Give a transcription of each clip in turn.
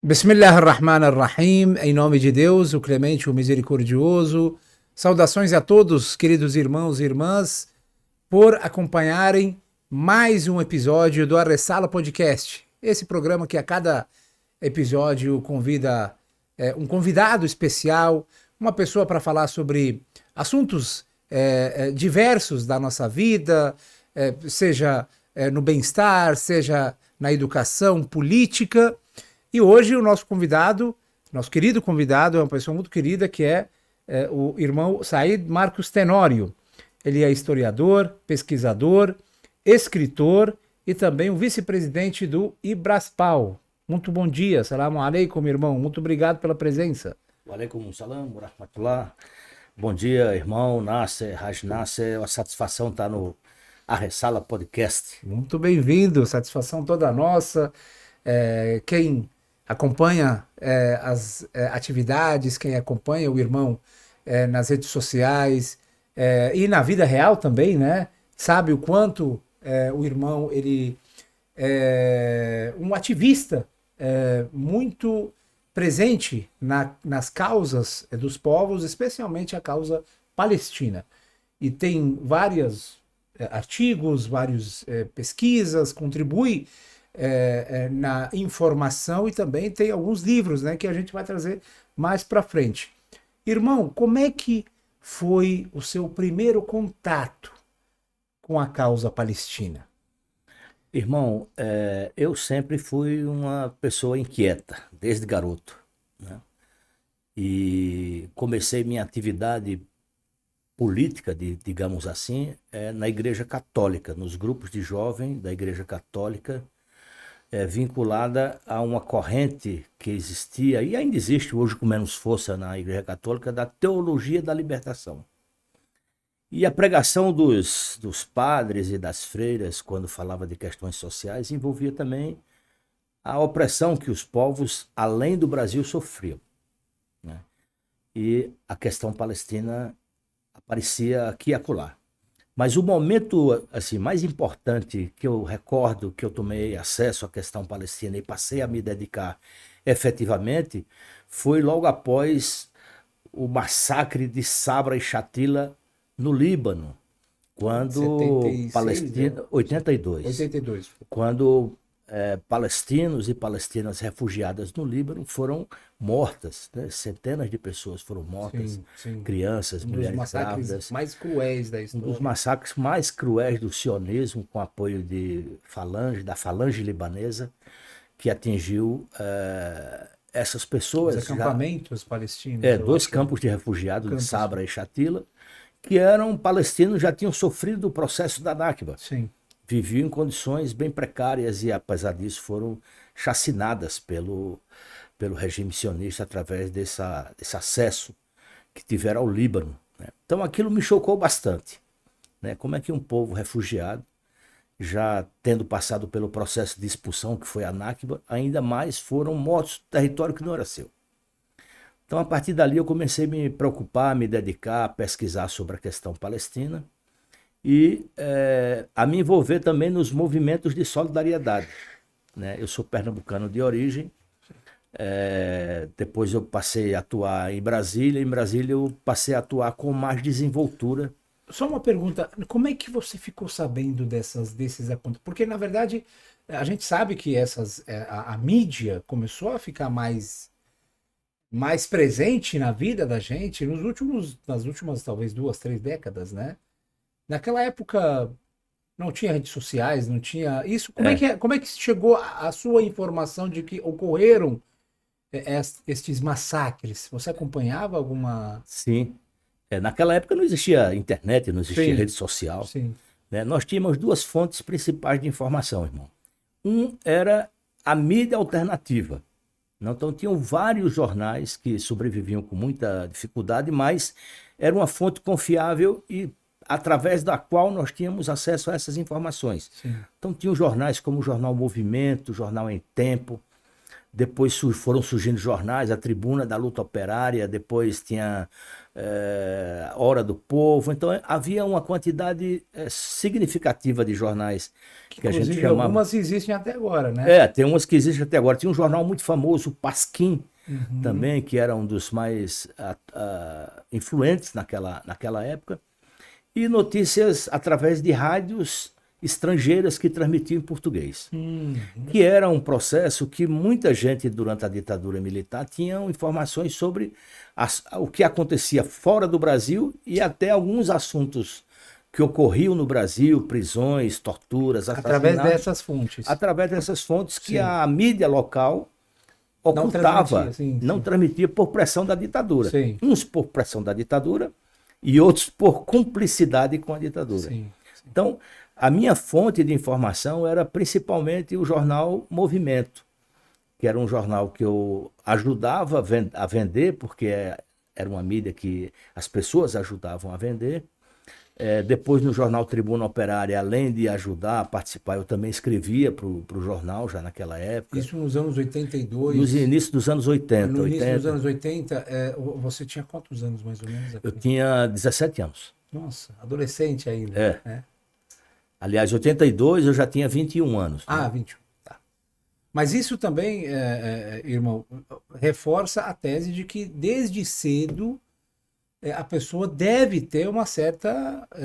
Bismillahirrahmanirrahim, em nome de Deus, o Clemente, o Misericordioso. Saudações a todos, queridos irmãos e irmãs, por acompanharem mais um episódio do Arresala Podcast. Esse programa que a cada episódio convida um convidado especial, uma pessoa para falar sobre assuntos diversos da nossa vida, seja no bem-estar, seja na educação política. E hoje o nosso convidado, nosso querido convidado, é uma pessoa muito querida, que é o irmão Said Marcos Tenório. Ele é historiador, pesquisador, escritor e também o vice-presidente do Ibraspal. Muito bom dia, salam aleikum, irmão. Muito obrigado pela presença. Walaikum salam, wa rahmatullah. Bom dia, irmão Nasser, Raj Nasser. É uma satisfação estar no Arresala Podcast. Muito bem-vindo, satisfação toda nossa. Quem acompanha as atividades, quem acompanha o irmão nas redes sociais e na vida real também, né? Sabe o quanto o irmão ele é um ativista muito presente nas causas dos povos, especialmente a causa palestina. E tem vários artigos, várias pesquisas, contribui na informação e também tem alguns livros, né, que a gente vai trazer mais para frente. Irmão, como é que foi o seu primeiro contato com a causa palestina? Irmão, eu sempre fui uma pessoa inquieta, desde garoto, né? E comecei minha atividade política, digamos assim, na Igreja Católica, nos grupos de jovens da Igreja Católica, vinculada a uma corrente que existia e ainda existe hoje com menos força na Igreja Católica, da teologia da libertação. E a pregação dos padres e das freiras, quando falava de questões sociais, envolvia também a opressão que os povos, além do Brasil, sofriam, né? E a questão palestina aparecia aqui e acolá. Mas o momento assim, mais importante que eu recordo que eu tomei acesso à questão palestina e passei a me dedicar efetivamente foi logo após o massacre de Sabra e Shatila no Líbano, quando 76, Palestina, 82, 82. quando palestinos e palestinas refugiadas no Líbano foram mortas, né? Centenas de pessoas foram mortas, Sim, sim. crianças, Um dos mulheres massacres grávidas. mais cruéis da Um história. dos massacres mais cruéis do sionismo, com apoio da falange libanesa, que atingiu essas Os pessoas. acampamentos palestinos. Eu Dois acho. campos de refugiados, de Campos. Sabra e Shatila, que eram palestinos, já tinham sofrido o processo da Nakba. Sim. Viviam em condições bem precárias e, apesar disso, foram chacinadas pelo regime sionista através desse acesso que tiveram ao Líbano, né? Então aquilo me chocou bastante, né? Como é que um povo refugiado, já tendo passado pelo processo de expulsão que foi a Nakba, ainda mais foram mortos no território que não era seu. Então a partir dali eu comecei a me preocupar, a me dedicar, a pesquisar sobre a questão palestina e a me envolver também nos movimentos de solidariedade, né? Eu sou pernambucano de origem. Depois eu passei a atuar em Brasília. Em Brasília eu passei a atuar com mais desenvoltura. Só uma pergunta, como é que você ficou sabendo desses acontecimentos? Porque, na verdade, a gente sabe que a mídia começou a ficar mais presente na vida da gente nas últimas, talvez, 2, 3 décadas, né? Naquela época não tinha redes sociais, não tinha isso. Como é que chegou a sua informação de que ocorreram estes massacres? Você acompanhava alguma... Sim. Naquela época não existia internet, não existia Sim, rede social, sim. né? Nós tínhamos duas fontes principais de informação, irmão. Um era a mídia alternativa. Então tinham vários jornais que sobreviviam com muita dificuldade, mas era uma fonte confiável e através da qual nós tínhamos acesso a essas informações. Sim. Então tinham jornais como o Jornal Movimento, o Jornal Em Tempo, Depois foram surgindo jornais, a Tribuna da Luta Operária, depois tinha Hora do Povo. Então havia uma quantidade significativa de jornais que a gente Inclusive, chamava. algumas existem até agora, né? Tem umas que existem até agora. Tinha um jornal muito famoso, o Pasquim, também, que era um dos mais influentes naquela época. E notícias através de rádios estrangeiras que transmitiam em português. Que era um processo que muita gente, durante a ditadura militar, tinha informações sobre o que acontecia fora do Brasil e até alguns assuntos que ocorriam no Brasil, prisões, torturas, Através assassinatos. dessas fontes. Através dessas fontes que Sim. a mídia local ocultava, não transmitia por pressão da ditadura. Sim. Uns por pressão da ditadura e outros por cumplicidade com a ditadura. Sim. Então, a minha fonte de informação era principalmente o jornal Movimento, que era um jornal que eu ajudava a vender, porque era uma mídia que as pessoas ajudavam a vender. Depois, no jornal Tribuna Operária, além de ajudar a participar, eu também escrevia para o jornal, já naquela época. Isso nos anos 82? Nos inícios dos anos 80. No início dos anos 80, você tinha quantos anos, mais ou menos? Aqui? Eu tinha 17 anos. Nossa, adolescente ainda. Aliás, em 82 eu já tinha 21 anos. Ah, 21. Tá. Mas isso também, irmão, reforça a tese de que desde cedo a pessoa deve ter uma certa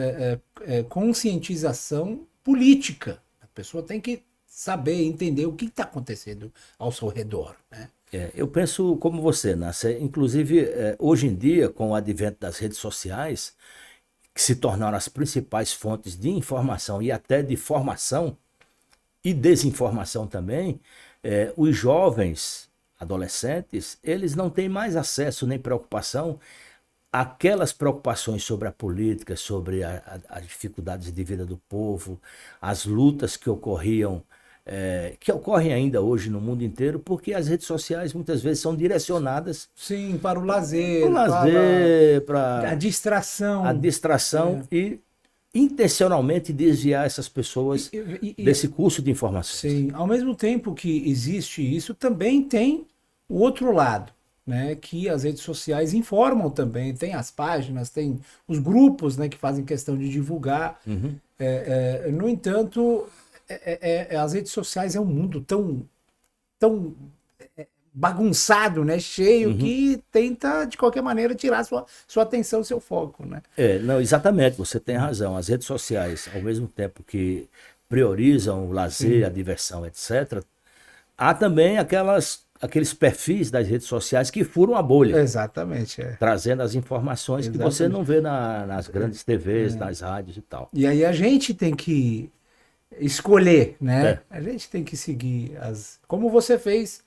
conscientização política. A pessoa tem que saber, entender o que está acontecendo ao seu redor, né? Eu penso como você, Nasser. Inclusive, hoje em dia, com o advento das redes sociais, que se tornaram as principais fontes de informação e até de formação e desinformação também, os jovens, adolescentes, eles não têm mais acesso nem preocupação àquelas preocupações sobre a política, sobre as dificuldades de vida do povo, as lutas que ocorriam, que ocorrem ainda hoje no mundo inteiro, porque as redes sociais muitas vezes são direcionadas, sim, para o lazer, para a distração, e intencionalmente desviar essas pessoas desse curso de informações. Sim, ao mesmo tempo que existe isso, também tem o outro lado, né, que as redes sociais informam também, tem as páginas, tem os grupos, né, que fazem questão de divulgar. No entanto, as redes sociais é um mundo tão bagunçado, né, cheio, que tenta, de qualquer maneira, tirar sua atenção, seu foco, né? Não, exatamente, você tem razão. As redes sociais, ao mesmo tempo que priorizam o lazer, a diversão, etc., há também aqueles perfis das redes sociais que furam a bolha. Exatamente. Trazendo as informações que você não vê nas grandes TVs, nas rádios e tal. E aí a gente tem que escolher, né? A gente tem que seguir como você fez,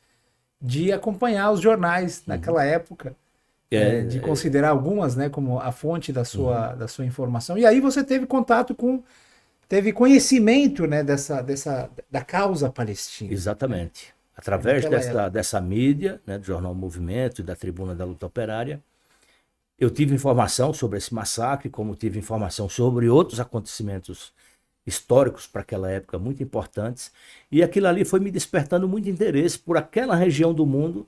de acompanhar os jornais naquela época, de considerar algumas, né, como a fonte da sua informação. E aí você teve contato teve conhecimento, né, da causa palestina. Exatamente. Através dessa mídia, né, do jornal Movimento e da Tribuna da Luta Operária, eu tive informação sobre esse massacre, como tive informação sobre outros acontecimentos históricos para aquela época muito importantes, e aquilo ali foi me despertando muito interesse por aquela região do mundo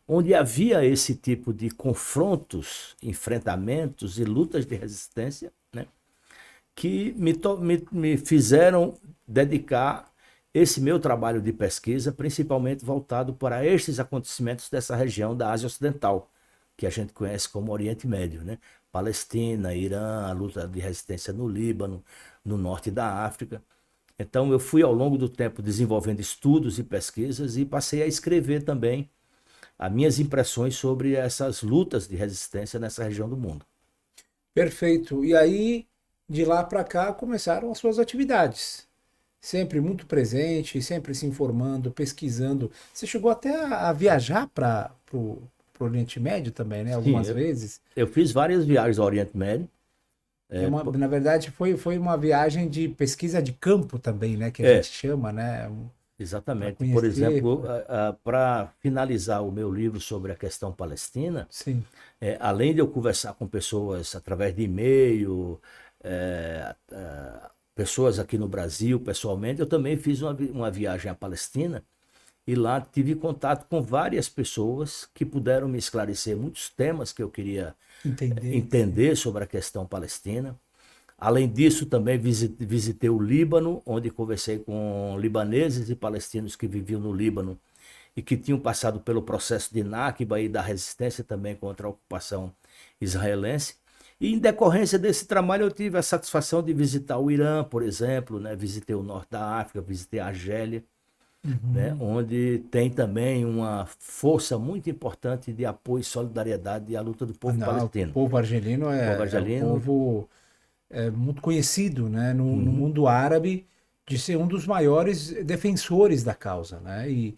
onde havia esse tipo de confrontos, enfrentamentos e lutas de resistência, né, que me fizeram dedicar esse meu trabalho de pesquisa, principalmente voltado para estes acontecimentos dessa região da Ásia Ocidental, que a gente conhece como Oriente Médio, né? Palestina, Irã, a luta de resistência no Líbano, no norte da África. Então eu fui ao longo do tempo desenvolvendo estudos e pesquisas e passei a escrever também as minhas impressões sobre essas lutas de resistência nessa região do mundo. Perfeito. E aí, de lá para cá, começaram as suas atividades. Sempre muito presente, sempre se informando, pesquisando. Você chegou até a viajar para o Oriente Médio também, né? Algumas vezes. Eu fiz várias viagens ao Oriente Médio. Na verdade, foi uma viagem de pesquisa de campo também, né? Que a gente chama, né? Exatamente. Por exemplo, para finalizar o meu livro sobre a questão palestina, sim. Além de eu conversar com pessoas através de e-mail, pessoas aqui no Brasil, pessoalmente, eu também fiz uma viagem à Palestina E lá tive contato com várias pessoas que puderam me esclarecer muitos temas que eu queria entender sobre a questão palestina. Além disso, também visitei o Líbano, onde conversei com libaneses e palestinos que viviam no Líbano e que tinham passado pelo processo de Nakba e da resistência também contra a ocupação israelense. E em decorrência desse trabalho eu tive a satisfação de visitar o Irã, por exemplo, né? Visitei o norte da África, visitei a Argélia, né? Onde tem também uma força muito importante de apoio e solidariedade à luta do povo palestino. O povo argelino é um povo muito conhecido, né? No mundo árabe, de ser um dos maiores defensores da causa, né? E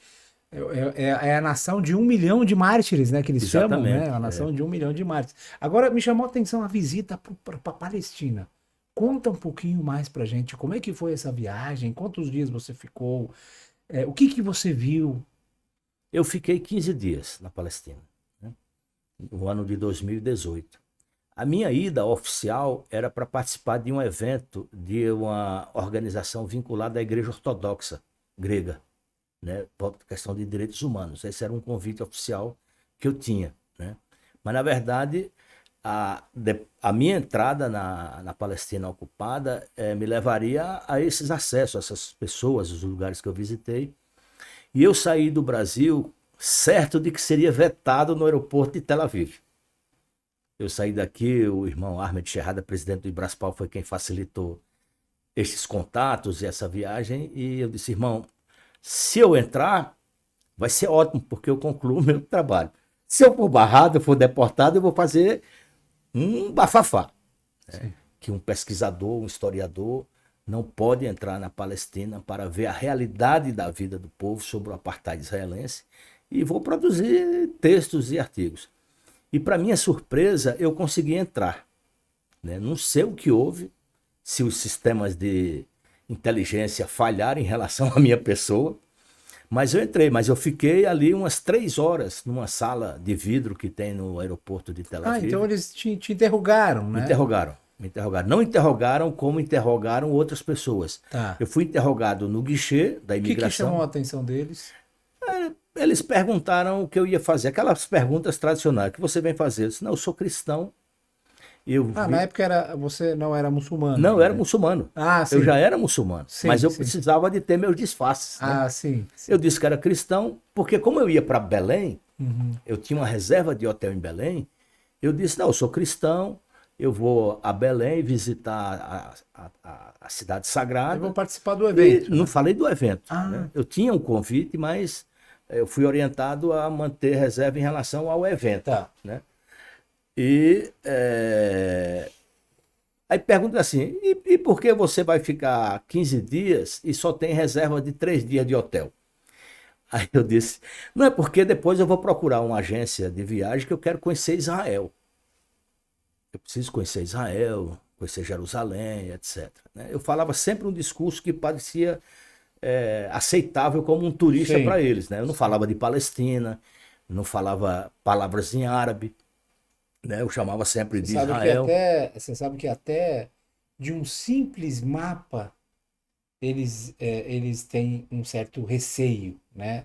é a nação de 1 milhão de mártires, né? Que eles chamam, né? A nação de 1 milhão de mártires. Agora, me chamou a atenção a visita para a Palestina. Conta um pouquinho mais pra gente, como é que foi essa viagem? Quantos dias você ficou? O que você viu? Eu fiquei 15 dias na Palestina, né? No ano de 2018. A minha ida oficial era para participar de um evento de uma organização vinculada à Igreja Ortodoxa grega, né, por questão de direitos humanos. Esse era um convite oficial que eu tinha, né? Mas, na verdade, a minha entrada na Palestina ocupada me levaria a esses acessos, a essas pessoas, os lugares que eu visitei. E eu saí do Brasil certo de que seria vetado no aeroporto de Tel Aviv. Eu saí daqui, o irmão Ahmed Sherrada, presidente do Ibraspal, foi quem facilitou estes contatos e essa viagem. E eu disse, irmão, se eu entrar, vai ser ótimo, porque eu concluo o meu trabalho. Se eu for barrado, eu for deportado, eu vou fazer um bafafá. Né? Que um pesquisador, um historiador, não pode entrar na Palestina para ver a realidade da vida do povo sobre o apartheid israelense. E vou produzir textos e artigos. E, para minha surpresa, eu consegui entrar. Né? Não sei o que houve, se os sistemas de inteligência falharam em relação à minha pessoa, mas eu entrei. Mas eu fiquei ali umas 3 horas numa sala de vidro que tem no aeroporto de Tel Aviv. Então eles te interrogaram, né? Me interrogaram. Não interrogaram como interrogaram outras pessoas. Tá. Eu fui interrogado no guichê da imigração. O que chamou a atenção deles? Eles perguntaram o que eu ia fazer, aquelas perguntas tradicionais, o que você vem fazer? Eu disse, não, eu sou cristão. Na época você não era muçulmano. Não, eu era muçulmano. Sim. Eu já era muçulmano, mas eu precisava de ter meus disfarces. Né? Sim. Eu disse que era cristão, porque como eu ia para Belém, eu tinha uma reserva de hotel em Belém, eu disse, não, eu sou cristão, eu vou a Belém visitar a cidade sagrada. Eu vou participar do evento. Não falei do evento. Né? Eu tinha um convite, mas eu fui orientado a manter reserva em relação ao evento. Tá. Né? E aí pergunta assim, e por que você vai ficar 15 dias e só tem reserva de 3 dias de hotel? Aí eu disse, não é porque depois eu vou procurar uma agência de viagem que eu quero conhecer Israel. Eu preciso conhecer Israel, conhecer Jerusalém, etc. Né? Eu falava sempre um discurso que parecia aceitável como um turista para eles. Né? Eu não falava de Palestina, não falava palavras em árabe. Né? Eu chamava sempre de Israel. Você sabe que até de um simples mapa eles têm um certo receio, né?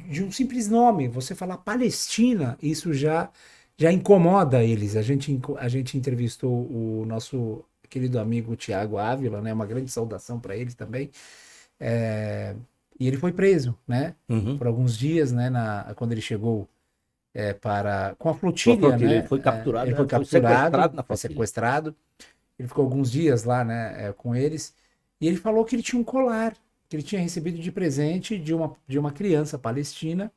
De um simples nome, você falar Palestina, isso já incomoda eles. A gente entrevistou o nosso querido amigo Tiago Ávila, né? Uma grande saudação para ele também. E ele foi preso, né? Por alguns dias, né? Quando ele chegou com a flotilha, né? Ele foi capturado, ele foi capturado, foi sequestrado. Ele ficou alguns dias lá, né? Com eles. E ele falou que ele tinha um colar, que ele tinha recebido de presente de uma criança palestina,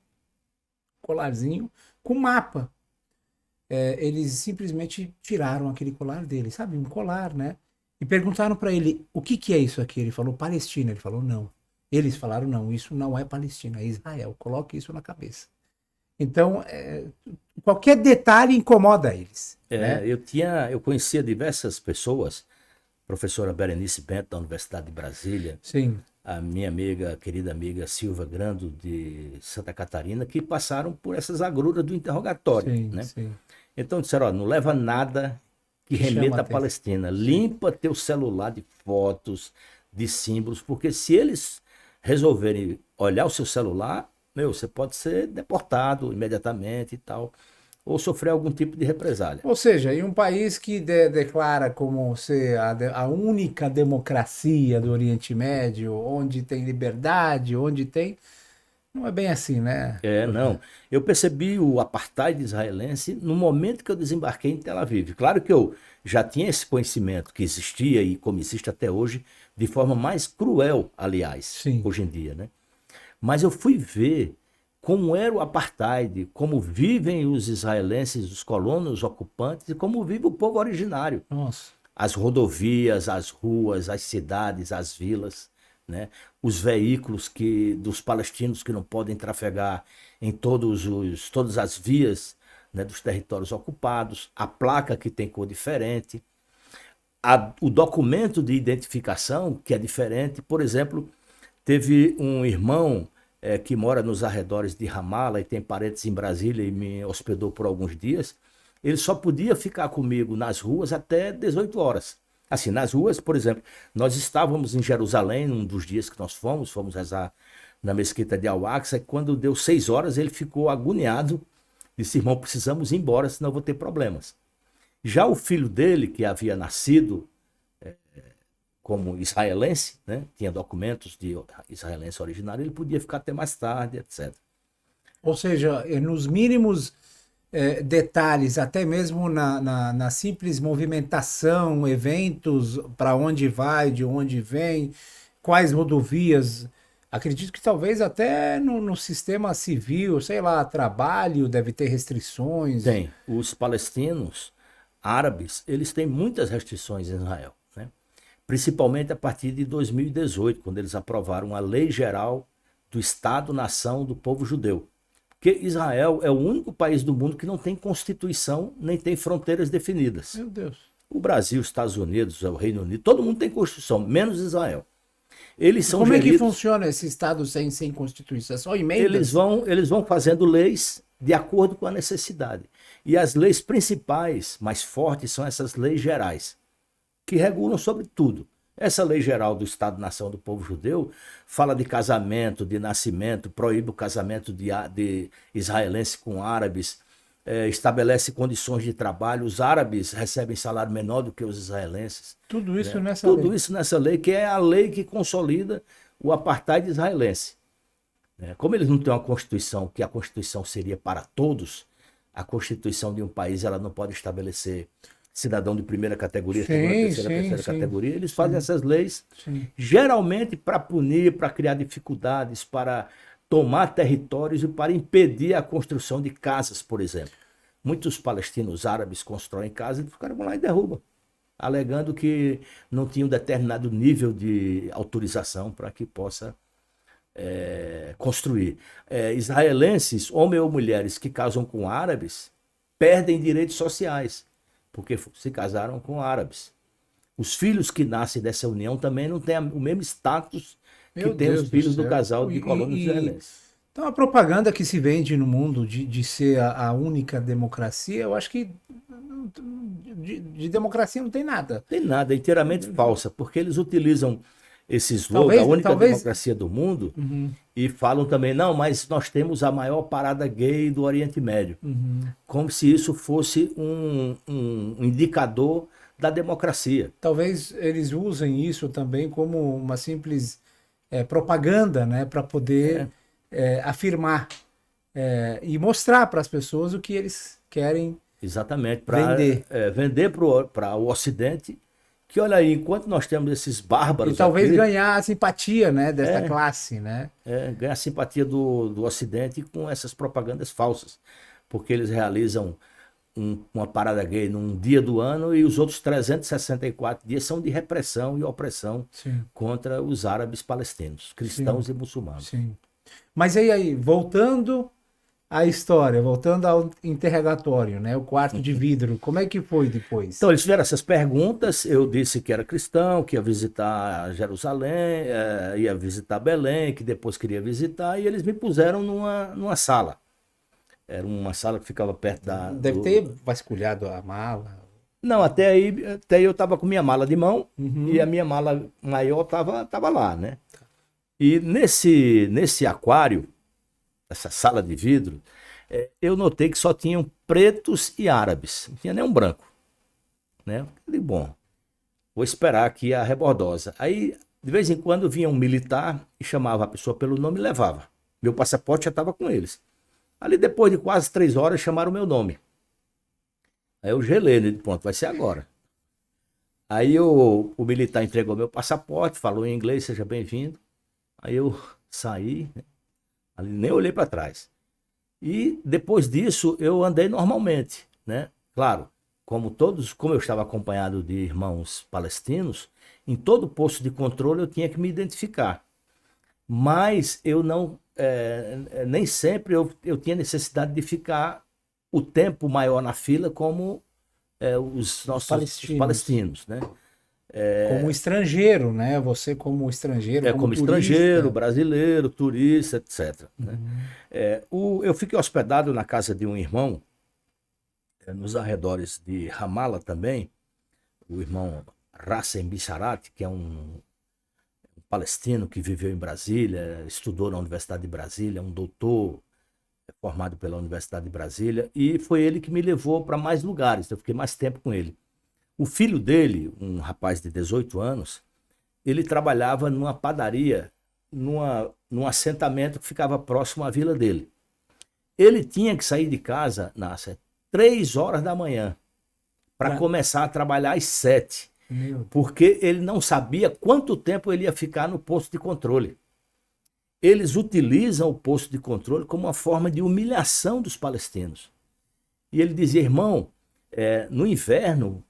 colarzinho com mapa. Eles simplesmente tiraram aquele colar dele, sabe? Um colar, né? E perguntaram para ele, o que é isso aqui? Ele falou, Palestina. Ele falou, não. Eles falaram, não, isso não é Palestina, é Israel. Coloque isso na cabeça. Então, qualquer detalhe incomoda eles. Né? Eu conhecia diversas pessoas, professora Berenice Bento, da Universidade de Brasília, sim, a minha querida amiga Silva Grando, de Santa Catarina, que passaram por essas agruras do interrogatório. Sim, né? Sim. Então disseram, não leva nada que remeta à Palestina. Limpa teu celular de fotos, de símbolos, porque se eles resolverem olhar o seu celular, você pode ser deportado imediatamente e tal, ou sofrer algum tipo de represália. Ou seja, em um país que declara como ser a única democracia do Oriente Médio, onde tem liberdade, onde tem. Não é bem assim, né? Não. Eu percebi o apartheid israelense no momento que eu desembarquei em Tel Aviv. Claro que eu já tinha esse conhecimento que existia e como existe até hoje, de forma mais cruel, aliás, Sim. hoje em dia, né? Mas eu fui ver como era o apartheid, como vivem os israelenses, os colonos ocupantes e como vive o povo originário. Nossa. As rodovias, as ruas, as cidades, as vilas, né? Os veículos dos palestinos que não podem trafegar em todas as vias, né, dos territórios ocupados, a placa que tem cor diferente, o documento de identificação que é diferente. Por exemplo, teve um irmão que mora nos arredores de Ramala e tem parentes em Brasília e me hospedou por alguns dias. Ele só podia ficar comigo nas ruas até 18 horas. Assim, nas ruas, por exemplo, nós estávamos em Jerusalém, num dos dias que nós fomos rezar na mesquita de Al-Aqsa, e quando deu 6 horas ele ficou agoniado, disse, irmão, precisamos ir embora, senão eu vou ter problemas. Já o filho dele, que havia nascido como israelense, né, tinha documentos de israelense originário, ele podia ficar até mais tarde, etc. Ou seja, nos mínimos detalhes, até mesmo na simples movimentação, eventos, para onde vai, de onde vem, quais rodovias. Acredito que talvez até no sistema civil, sei lá, trabalho deve ter restrições. Tem. Os palestinos árabes, eles têm muitas restrições em Israel, né? Principalmente a partir de 2018, quando eles aprovaram a Lei Geral do Estado-nação do povo judeu. Porque Israel é o único país do mundo que não tem constituição nem tem fronteiras definidas. Meu Deus. O Brasil, os Estados Unidos, o Reino Unido, todo mundo tem constituição, menos Israel. Eles são Como é que geridos, funciona esse Estado sem Constituição? É só emendas? eles vão fazendo leis de acordo com a necessidade. E as leis principais, mais fortes, são essas leis gerais, que regulam sobre tudo. Essa lei geral do Estado-nação do povo judeu fala de casamento, de nascimento, proíbe o casamento de israelense com árabes, estabelece condições de trabalho. Os árabes recebem salário menor do que os israelenses. Tudo isso Né? nessa lei. Tudo isso nessa lei, que é a lei que consolida o apartheid israelense. Como eles não têm uma Constituição, que a Constituição seria para todos, a Constituição de um país ela não pode estabelecer cidadão de primeira categoria, segunda, terceira, terceira categoria. Eles fazem essas leis geralmente para punir, para criar dificuldades, para tomar territórios e para impedir a construção de casas, por exemplo. Muitos palestinos árabes constroem casas e os caras vão lá e derrubam, alegando que não tinha um determinado nível de autorização para que possa construir. Israelenses, homens ou mulheres que casam com árabes, perdem direitos sociais, porque se casaram com árabes. Os filhos que nascem dessa união também não têm o mesmo status que tem os filhos do casal de colonos israelenses. Então a propaganda que se vende no mundo de ser a única democracia, eu acho que de democracia não tem nada. Tem nada, é inteiramente falsa, porque eles utilizam esse slogan, a única democracia do mundo, e falam também, não, mas nós temos a maior parada gay do Oriente Médio. Como se isso fosse um indicador da democracia. Talvez eles usem isso também como uma simples propaganda, né, para poder afirmar e mostrar para as pessoas o que eles querem. Exatamente, para vender para o Ocidente, que olha aí, enquanto nós temos esses bárbaros e talvez aqui, ganhar a simpatia, né, dessa classe, né? Ganhar a simpatia do Ocidente com essas propagandas falsas, porque eles realizam uma parada gay num dia do ano e os outros 364 dias são de repressão e opressão contra os árabes palestinos, cristãos e muçulmanos. Sim. Mas aí, voltando à história, voltando ao interrogatório, né? O quarto de vidro, como é que foi depois? Então, eles fizeram essas perguntas, eu disse que era cristão, que ia visitar Jerusalém, ia visitar Belém, que depois queria visitar, e eles me puseram numa sala. Era uma sala que ficava perto da... Deve ter vasculhado a mala. Não, até aí eu estava com minha mala de mão e a minha mala maior estava lá, né? E nesse aquário, essa sala de vidro, eu notei que só tinham pretos e árabes, não tinha nenhum branco, né? Eu falei, bom, vou esperar aqui a rebordosa. Aí, de vez em quando, vinha um militar e chamava a pessoa pelo nome e levava. Meu passaporte já estava com eles. Ali, depois de quase 3 horas, chamaram o meu nome. Aí eu gelei, né? Pronto, vai ser agora. Aí o militar entregou meu passaporte, falou em inglês, seja bem-vindo. Aí eu saí, né? Ali nem olhei para trás. E depois disso eu andei normalmente, né? Claro, como eu estava acompanhado de irmãos palestinos, em todo posto de controle eu tinha que me identificar. Mas eu não, nem sempre eu tinha necessidade de ficar o tempo maior na fila como Os os palestinos. palestinos, né? Como estrangeiro, né? Você como estrangeiro, como Como estrangeiro, turista. brasileiro, turista, etc. Né? Uhum. Eu fiquei hospedado na casa de um irmão, nos arredores de Ramala também, o irmão Rassem Bisharat, que é um palestino que viveu em Brasília, estudou na Universidade de Brasília, um doutor formado pela Universidade de Brasília, e foi ele que me levou para mais lugares, eu fiquei mais tempo com ele. O filho dele, um rapaz de 18 anos, ele trabalhava numa padaria, num assentamento que ficava próximo à vila dele. Ele tinha que sair de casa, Nasser, 3 horas da manhã, para Pra- começar a trabalhar às 7, Meu Deus. porque ele não sabia quanto tempo ele ia ficar no posto de controle. Eles utilizam o posto de controle como uma forma de humilhação dos palestinos. E ele dizia, irmão, no inverno,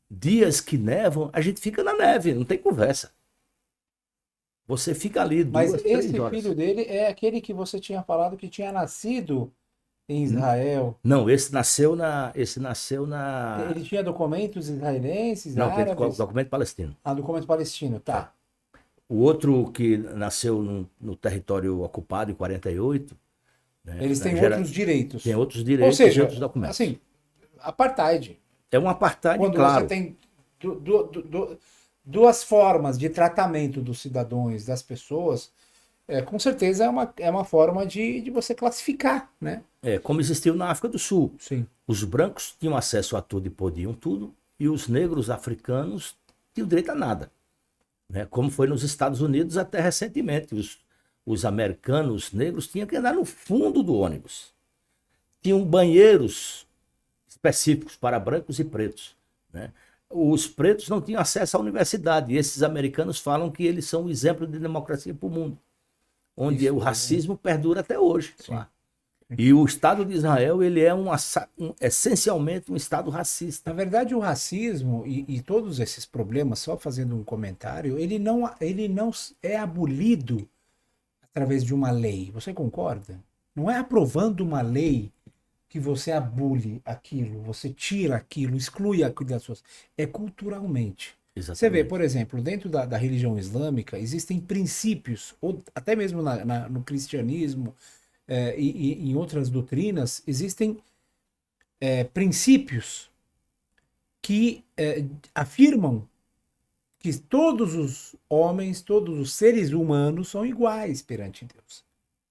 dias que nevam, a gente fica na neve, não tem conversa. Você fica ali Mas 2, 3 esse filho horas. dele é aquele que você tinha falado que tinha nascido em Israel. Não, esse nasceu na. Ele tinha documentos israelenses, Não, tem árabes? documento palestino. Ah, documento palestino, É. tá. O outro que nasceu no território ocupado em 48, né, Eles têm gera, outros tem direitos. outros Ou direitos e seja, outros documentos. assim, apartheid. É um apartheid, Quando você claro. tem duas formas de tratamento dos cidadãos, das pessoas, com certeza é uma forma de você classificar, né? Como existiu na África do Sul. Sim. Os brancos tinham acesso a tudo e podiam tudo, e os negros africanos tinham direito a nada. Né? Como foi nos Estados Unidos até recentemente. Os americanos negros tinham que andar no fundo do ônibus. Tinham banheiros específicos para brancos e pretos. Né? Os pretos não tinham acesso à universidade, e esses americanos falam que eles são um exemplo de democracia para o mundo, onde Isso. o racismo perdura até hoje. Sim. Lá. E o Estado de Israel ele é essencialmente um Estado Na racista. verdade, o racismo e todos esses problemas, só fazendo um comentário, ele não é abolido através de uma lei. Você concorda? Não é aprovando uma lei que você abole aquilo, você tira aquilo, exclui aquilo das suas. É culturalmente. Você vê, por Exatamente. exemplo, dentro da religião islâmica, existem princípios, ou até mesmo no cristianismo e em outras doutrinas, existem princípios que afirmam que todos os homens, todos os seres humanos são iguais perante Deus.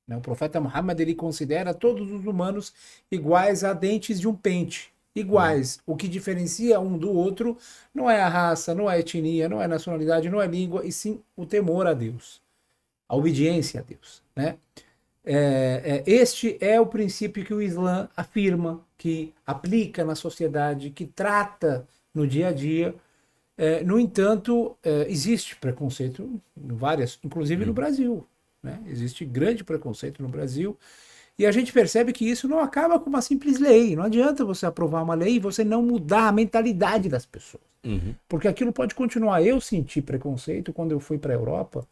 Né? O profeta Muhammad ele considera todos os humanos iguais a dentes de um pente. Iguais. O que diferencia um do outro não é a raça, não é a etnia, não é a nacionalidade, não é a língua, e sim o temor a Deus, a obediência a Deus. Né? Este é o princípio que o Islã afirma, que aplica na sociedade, que trata no dia a dia. No entanto, existe preconceito em várias, inclusive no Brasil. Né? Existe grande preconceito no Brasil. E a gente percebe que isso não acaba com uma simples lei. Não adianta você aprovar uma lei e você não mudar a mentalidade das pessoas. Uhum. Porque aquilo pode continuar. Eu senti preconceito quando eu fui para a Europa.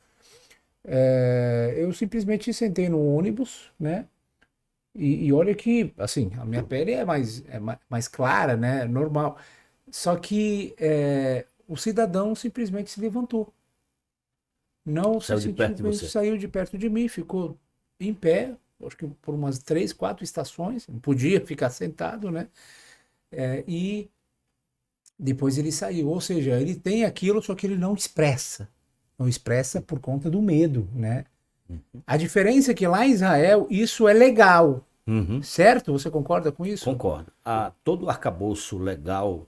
Eu simplesmente sentei no ônibus, né? E olha que, assim, a minha pele é mais clara, né? Normal. Só que o cidadão simplesmente se levantou. Não se Saiu de sentiu perto de bem, você. saiu de perto de mim, ficou em pé, acho que por umas 3, 4 estações, não podia ficar sentado, né? E depois ele saiu. Ou seja, ele tem aquilo, só que ele não expressa. não expressa por conta do medo, né? A diferença é que lá em Israel isso é legal, Uhum. certo? Você concorda com isso? Concordo. Todo o arcabouço legal,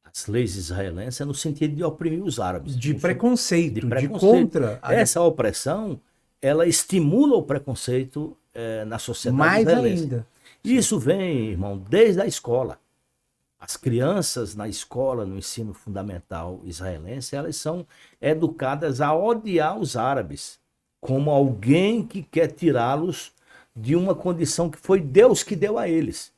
as leis israelenses, é no sentido de oprimir os árabes. De No sen- preconceito, de preconceito. contra, Essa opressão, ela estimula o preconceito na sociedade mais israelense. ainda. E isso vem, irmão, desde a escola. As crianças na escola, no ensino fundamental israelense, elas são educadas a odiar os árabes como alguém que quer tirá-los de uma condição que foi Deus que deu a eles.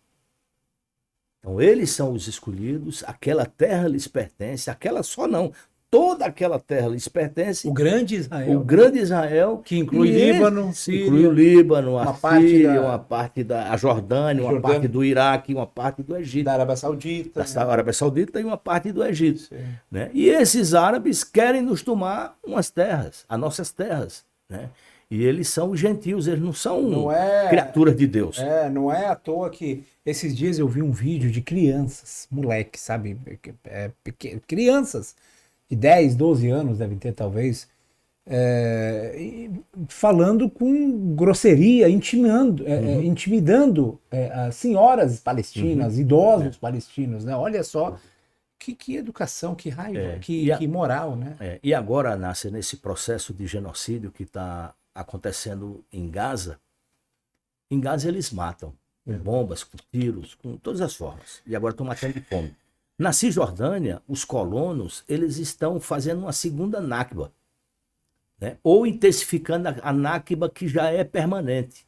Então, eles são os escolhidos, aquela terra lhes pertence, aquela só não, toda aquela terra lhes pertence. O grande Israel, O grande Israel, que inclui Líbano, Síria, inclui o Líbano, a uma parte Síria, da- uma parte da Jordânia, uma Jordânia. parte do Iraque, uma parte do Egito, da Arábia Saudita. da Arábia Saudita e uma parte do Egito. Sim. Né? E esses árabes querem nos tomar umas terras, as nossas terras. Né? E eles são os gentios, eles não são Não é- criaturas de Deus. Não é à toa que esses dias eu vi um vídeo de crianças, moleque, sabe? Crianças de 10, 12 anos devem ter talvez, e falando com grosseria, intimidando as senhoras palestinas, idosos palestinos, né? Olha só que educação, que raiva, que moral, né? E agora nasce nesse processo de genocídio que está acontecendo em Gaza eles matam com bombas, com tiros, com todas as formas. E agora estão matando de fome. Na Cisjordânia, os colonos eles estão fazendo uma segunda Nakba, né? Ou intensificando a Nakba que já é permanente.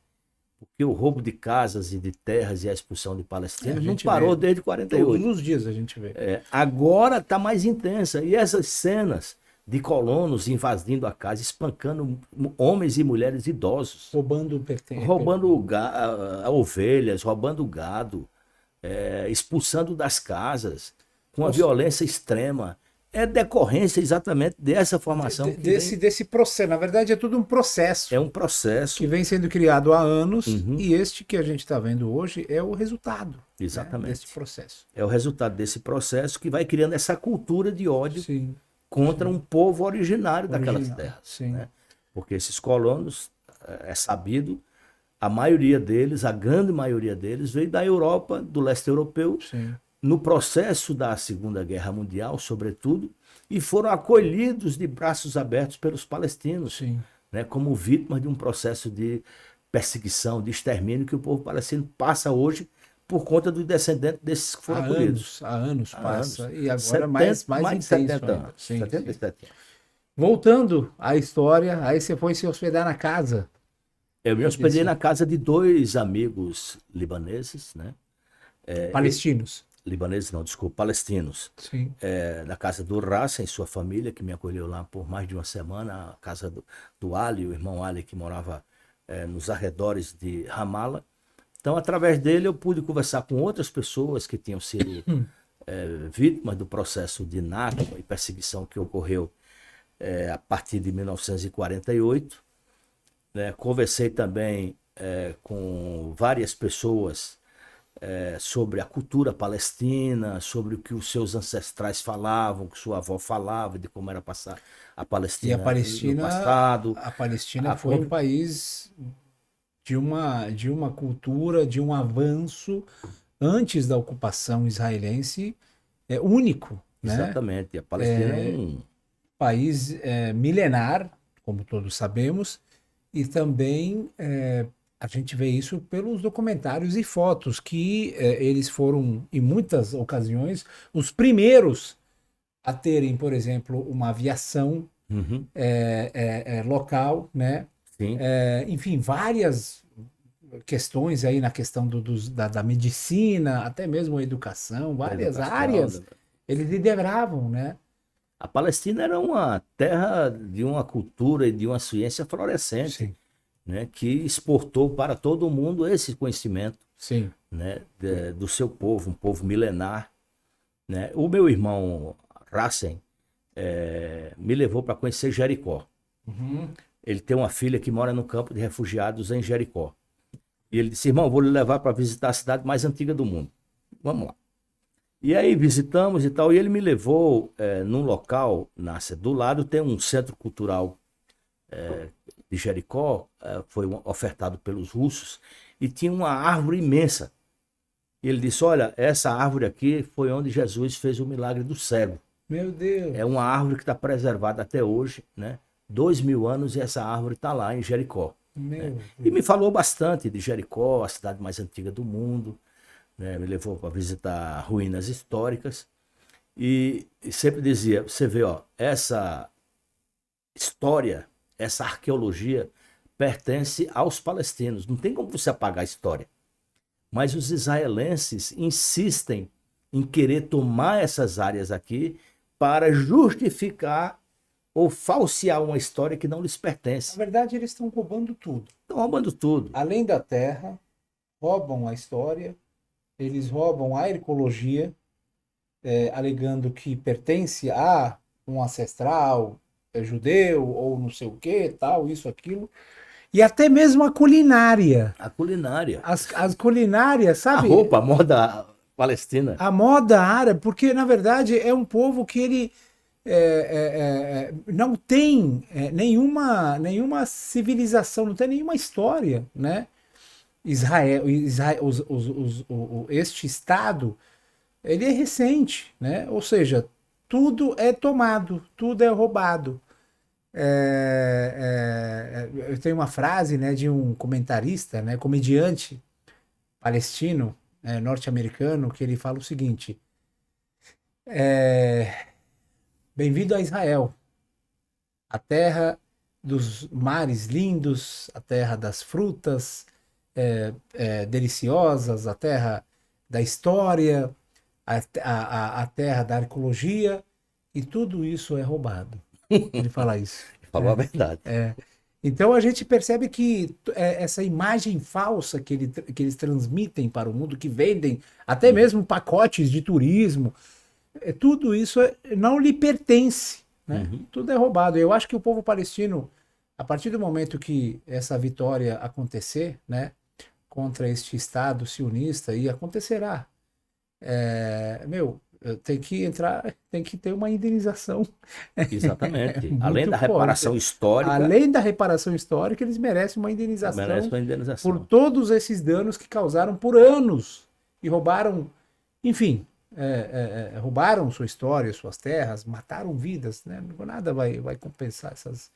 Porque o roubo de casas e de terras e a expulsão de palestinos não parou desde 48. Todos os dias a gente vê. Agora está mais intensa. E essas cenas de colonos invadindo a casa, espancando homens e mulheres idosos. Roubando ovelhas, roubando gado, expulsando das casas, com uma violência extrema. É decorrência exatamente dessa formação. Desse processo. Na verdade, é tudo um processo. É um processo. Que vem sendo criado há anos, e este que a gente está vendo hoje é o resultado. Exatamente. Desse processo. É o resultado desse processo que vai criando essa cultura de ódio Sim. contra um povo originário daquelas terras. Sim. Né? Porque esses colonos, é sabido, a maioria deles, a grande maioria deles, veio da Europa, do leste europeu, Sim. no processo da Segunda Guerra Mundial, sobretudo, e foram acolhidos de braços abertos pelos palestinos, Sim. Né, como vítimas de um processo de perseguição, de extermínio que o povo palestino passa hoje por conta dos descendentes desses que foram acolhidos. Há anos passa. Anos. E agora mais de intenso 70 ainda. anos. Sim, 77 anos. Voltando à história, aí você foi se hospedar na casa. Eu me hospedei na casa de 2 amigos libaneses, né? Palestinos. Libaneses não, desculpa, palestinos. Sim. Na casa do Raça e sua família, que me acolheu lá por mais de uma semana, a casa do Ali, o irmão Ali, que morava nos arredores de Ramallah. Então, através dele, eu pude conversar com outras pessoas que tinham sido vítimas do processo de Nakba e perseguição que ocorreu a partir de 1948. Né? Conversei também com várias pessoas sobre a cultura palestina, sobre o que os seus ancestrais falavam, o que sua avó falava, de como era passar a Palestina, no passado. A Palestina foi um país de uma cultura, de um avanço antes da ocupação israelense único. Né? Exatamente. A Palestina é um país milenar, como todos sabemos, e também a gente vê isso pelos documentários e fotos que eles foram, em muitas ocasiões, os primeiros a terem, por exemplo, uma aviação local, né? Sim. Enfim, várias questões aí na questão da medicina, até mesmo a educação, várias áreas, eles lideravam, né? A Palestina era uma terra de uma cultura e de uma ciência florescente. Sim. Né, que exportou para todo o mundo esse conhecimento. Sim. Né, do seu povo, um povo milenar. Né? O meu irmão Rassen me levou para conhecer Jericó. Ele tem uma filha que mora no campo de refugiados em Jericó. E ele disse: irmão, vou lhe levar para visitar a cidade mais antiga do mundo. Vamos lá. E aí visitamos e tal, e ele me levou num local, do lado tem um centro cultural de Jericó, foi ofertado pelos russos, e tinha uma árvore imensa. E ele disse, olha, essa árvore aqui foi onde Jesus fez o milagre do cego. Meu Deus. É uma árvore que está preservada até hoje, né? 2000 anos e essa árvore está lá em Jericó. Né? Meu E Deus. me falou bastante de Jericó, a cidade mais antiga do mundo, né? Me levou para visitar ruínas históricas e sempre dizia, você vê, ó, essa história, essa arqueologia pertence aos palestinos, não tem como você apagar a história. Mas os israelenses insistem em querer tomar essas áreas aqui para justificar ou falsear uma história que não lhes Na pertence. verdade, eles estão roubando tudo. Estão roubando tudo. Além da terra, roubam a história, eles roubam a arqueologia, alegando que pertence a um ancestral judeu ou não sei o que, tal, isso, aquilo. E até mesmo a culinária. A culinária. As culinárias, A sabe? roupa, a moda palestina. A moda árabe, porque na verdade é um povo que ele não tem nenhuma civilização, não tem nenhuma história, né? Israel este Estado, ele é recente, né? Ou seja, tudo é tomado, tudo é roubado. Eu tenho uma frase, né, de um comentarista, né, comediante palestino, norte-americano, que ele fala o seguinte: bem-vindo a Israel, a terra dos mares lindos, a terra das frutas deliciosas, a terra da história, a terra da arqueologia, e tudo isso é roubado. Ele fala isso. Falou a verdade. Então a gente percebe que essa imagem falsa que eles transmitem para o mundo, que vendem até mesmo pacotes de turismo, tudo isso não lhe pertence, né? Tudo é roubado. Eu acho que o povo palestino, a partir do momento que essa vitória acontecer, né, contra este Estado sionista, e acontecerá, tem que entrar, tem que ter uma indenização. Exatamente. Muito Além da reparação forte. histórica, Além da reparação histórica, eles merecem uma indenização merece uma por indenização. todos esses danos que causaram por anos e roubaram, enfim, roubaram sua história, suas terras, mataram vidas, né? Nada vai compensar essas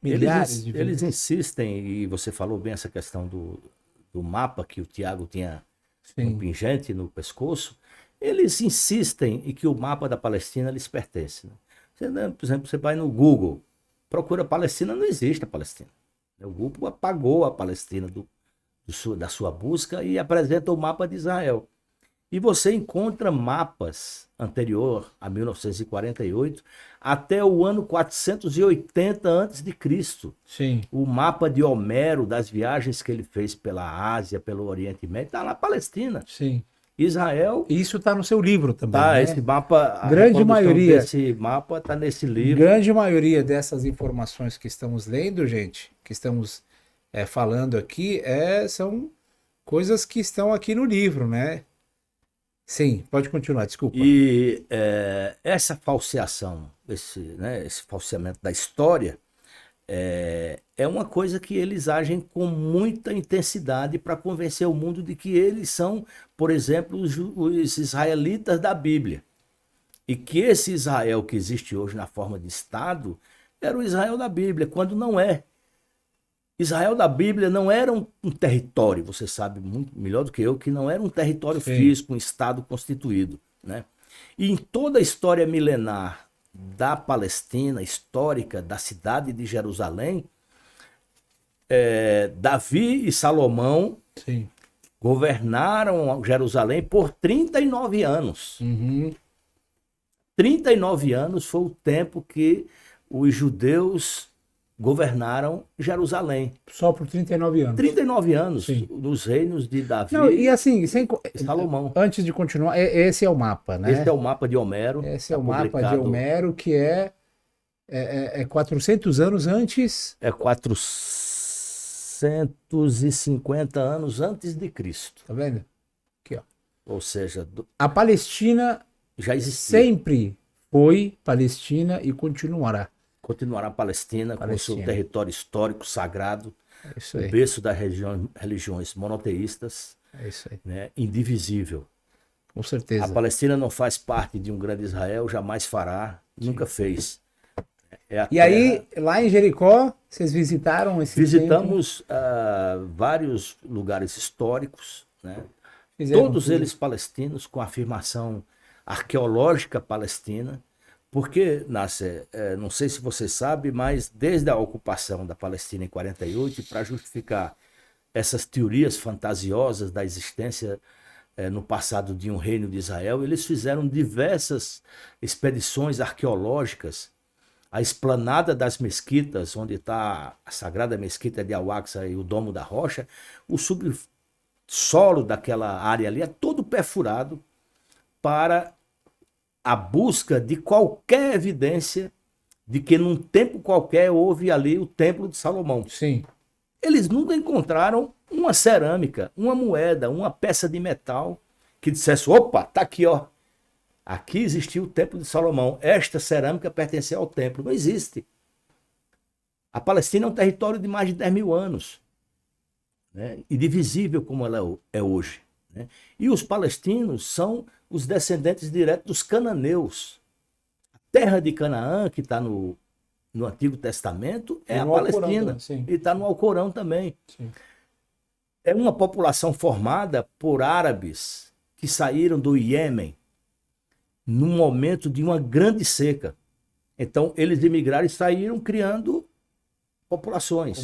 milhares de Eles vidas. insistem, e você falou bem essa questão do mapa que o Tiago tinha um Sim, pingente no pescoço, eles insistem em que o mapa da Palestina lhes pertence. Né? Você, né, por exemplo, você vai no Google, procura Palestina, não existe a Palestina. O Google apagou a Palestina da sua busca e apresenta o mapa de Israel. E você encontra mapas anterior a 1948 até o ano 480 a.C. sim. O mapa de Homero das viagens que ele fez pela Ásia, pelo Oriente Médio, está na Palestina. Sim. Israel, E isso está no seu livro também, tá, né? esse mapa, a Grande reprodução maioria. desse mapa está nesse livro. Grande maioria dessas informações que estamos lendo, gente, que estamos falando aqui, são coisas que estão aqui no livro, né? Sim, pode continuar, desculpa. E essa falseação, esse falseamento da história, é uma coisa que eles agem com muita intensidade para convencer o mundo de que eles são, por exemplo, os israelitas da Bíblia. E que esse Israel que existe hoje na forma de Estado era o Israel da Bíblia, quando não é. Israel da Bíblia não era um território, você sabe muito melhor do que eu, que não era um território Sim. físico, um Estado constituído. Né? E em toda a história milenar da Palestina, histórica, da cidade de Jerusalém, Davi e Salomão Sim. governaram Jerusalém por 39 anos. Uhum. 39 anos foi o tempo que os judeus governaram Jerusalém. Só por 39 anos. 39 anos Sim. nos reinos de Davi Não, e assim, e Salomão. antes de continuar, esse é o mapa, né? Esse é o mapa de Homero. Esse é tá o mapa de publicado- Homero, que é 400 anos antes. É 450 anos antes de Cristo. Tá vendo? Aqui, ó. ou seja, A Palestina já existia. sempre foi Palestina e continuará Continuará a Palestina com seu Palestina. território histórico sagrado, É isso o aí, berço das religiões monoteístas, é isso aí, né, indivisível. com A certeza. Palestina não faz parte de um grande Israel, jamais fará, nunca fez. É a E terra. aí, lá em Jericó, vocês visitaram esse templo, Visitamos vários lugares históricos, né? fizeram Todos tudo. eles palestinos, com afirmação arqueológica palestina, porque, Nasser, não sei se você sabe, mas desde a ocupação da Palestina em 48, para justificar essas teorias fantasiosas da existência no passado de um reino de Israel, eles fizeram diversas expedições arqueológicas. A esplanada das mesquitas, onde está a sagrada mesquita de Al-Aqsa e o Domo da Rocha, o subsolo daquela área ali é todo perfurado para a busca de qualquer evidência de que num tempo qualquer houve ali o Templo de Salomão. Sim, Eles nunca encontraram uma cerâmica, uma moeda, uma peça de metal que dissesse: opa, tá aqui, ó. Aqui existiu o Templo de Salomão. Esta cerâmica pertencia ao templo. Não existe. A Palestina é um território de mais de 10 mil anos, né? Indivisível como ela é hoje, né? E os palestinos são os descendentes diretos dos cananeus. A terra de Canaã, que está no Antigo Testamento, é e a no Alcorão Palestina. também, sim, E está no Alcorão também. sim. É uma população formada por árabes que saíram do Iêmen num momento de uma grande seca. Então, eles emigraram e saíram criando populações,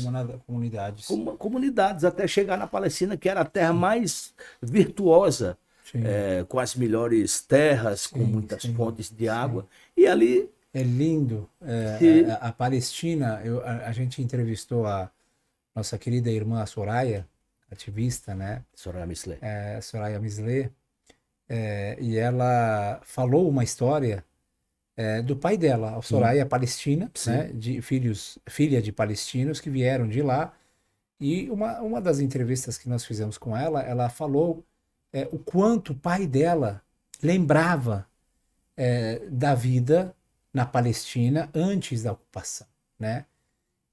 Comunidades. comunidades, até chegar na Palestina, que era a terra mais virtuosa, Sim, com as melhores terras, com sim, muitas sim, fontes de sim. água. E ali É lindo. se. A Palestina, a gente entrevistou a nossa querida irmã Soraya, ativista, né? Soraya Mislé. Soraya Mislé, e ela falou uma história do pai dela, a Soraya Palestina, né? Sim. De filha de palestinos que vieram de lá. E uma das entrevistas que nós fizemos com ela, ela falou o quanto o pai dela lembrava da vida na Palestina antes da ocupação, né?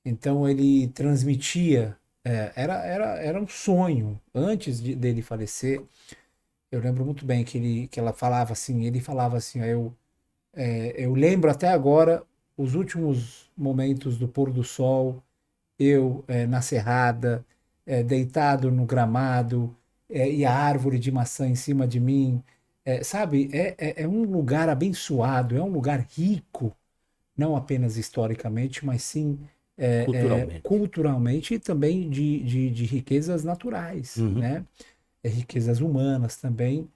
Então ele transmitia, era um sonho antes dele falecer. Eu lembro muito bem que ela falava assim, ele falava assim, eu lembro até agora os últimos momentos do pôr do sol, eu na cerrada, deitado no gramado, e a árvore de maçã em cima de mim. Sabe, é um lugar abençoado, é um lugar rico, não apenas historicamente, mas sim Culturalmente. culturalmente e também de riquezas naturais, Uhum. né? Riquezas humanas também.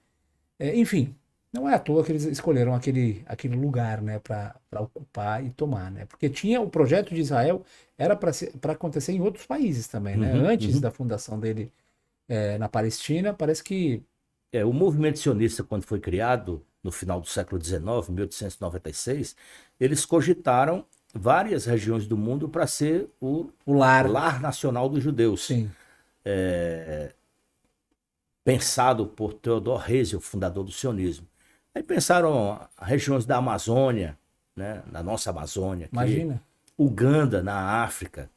Enfim, não é à toa que eles escolheram aquele lugar, né, para ocupar e tomar, né? Porque tinha o projeto de Israel era para acontecer em outros países também, né? Uhum. Antes Uhum. da fundação dele na Palestina, parece que O movimento sionista, quando foi criado, no final do século XIX, 1896, eles cogitaram várias regiões do mundo para ser o o lar, lar nacional dos judeus. sim, Pensado por Theodor Herzl, fundador do sionismo. Aí pensaram regiões da Amazônia, né, na nossa Amazônia, aqui, imagina, Uganda, na África,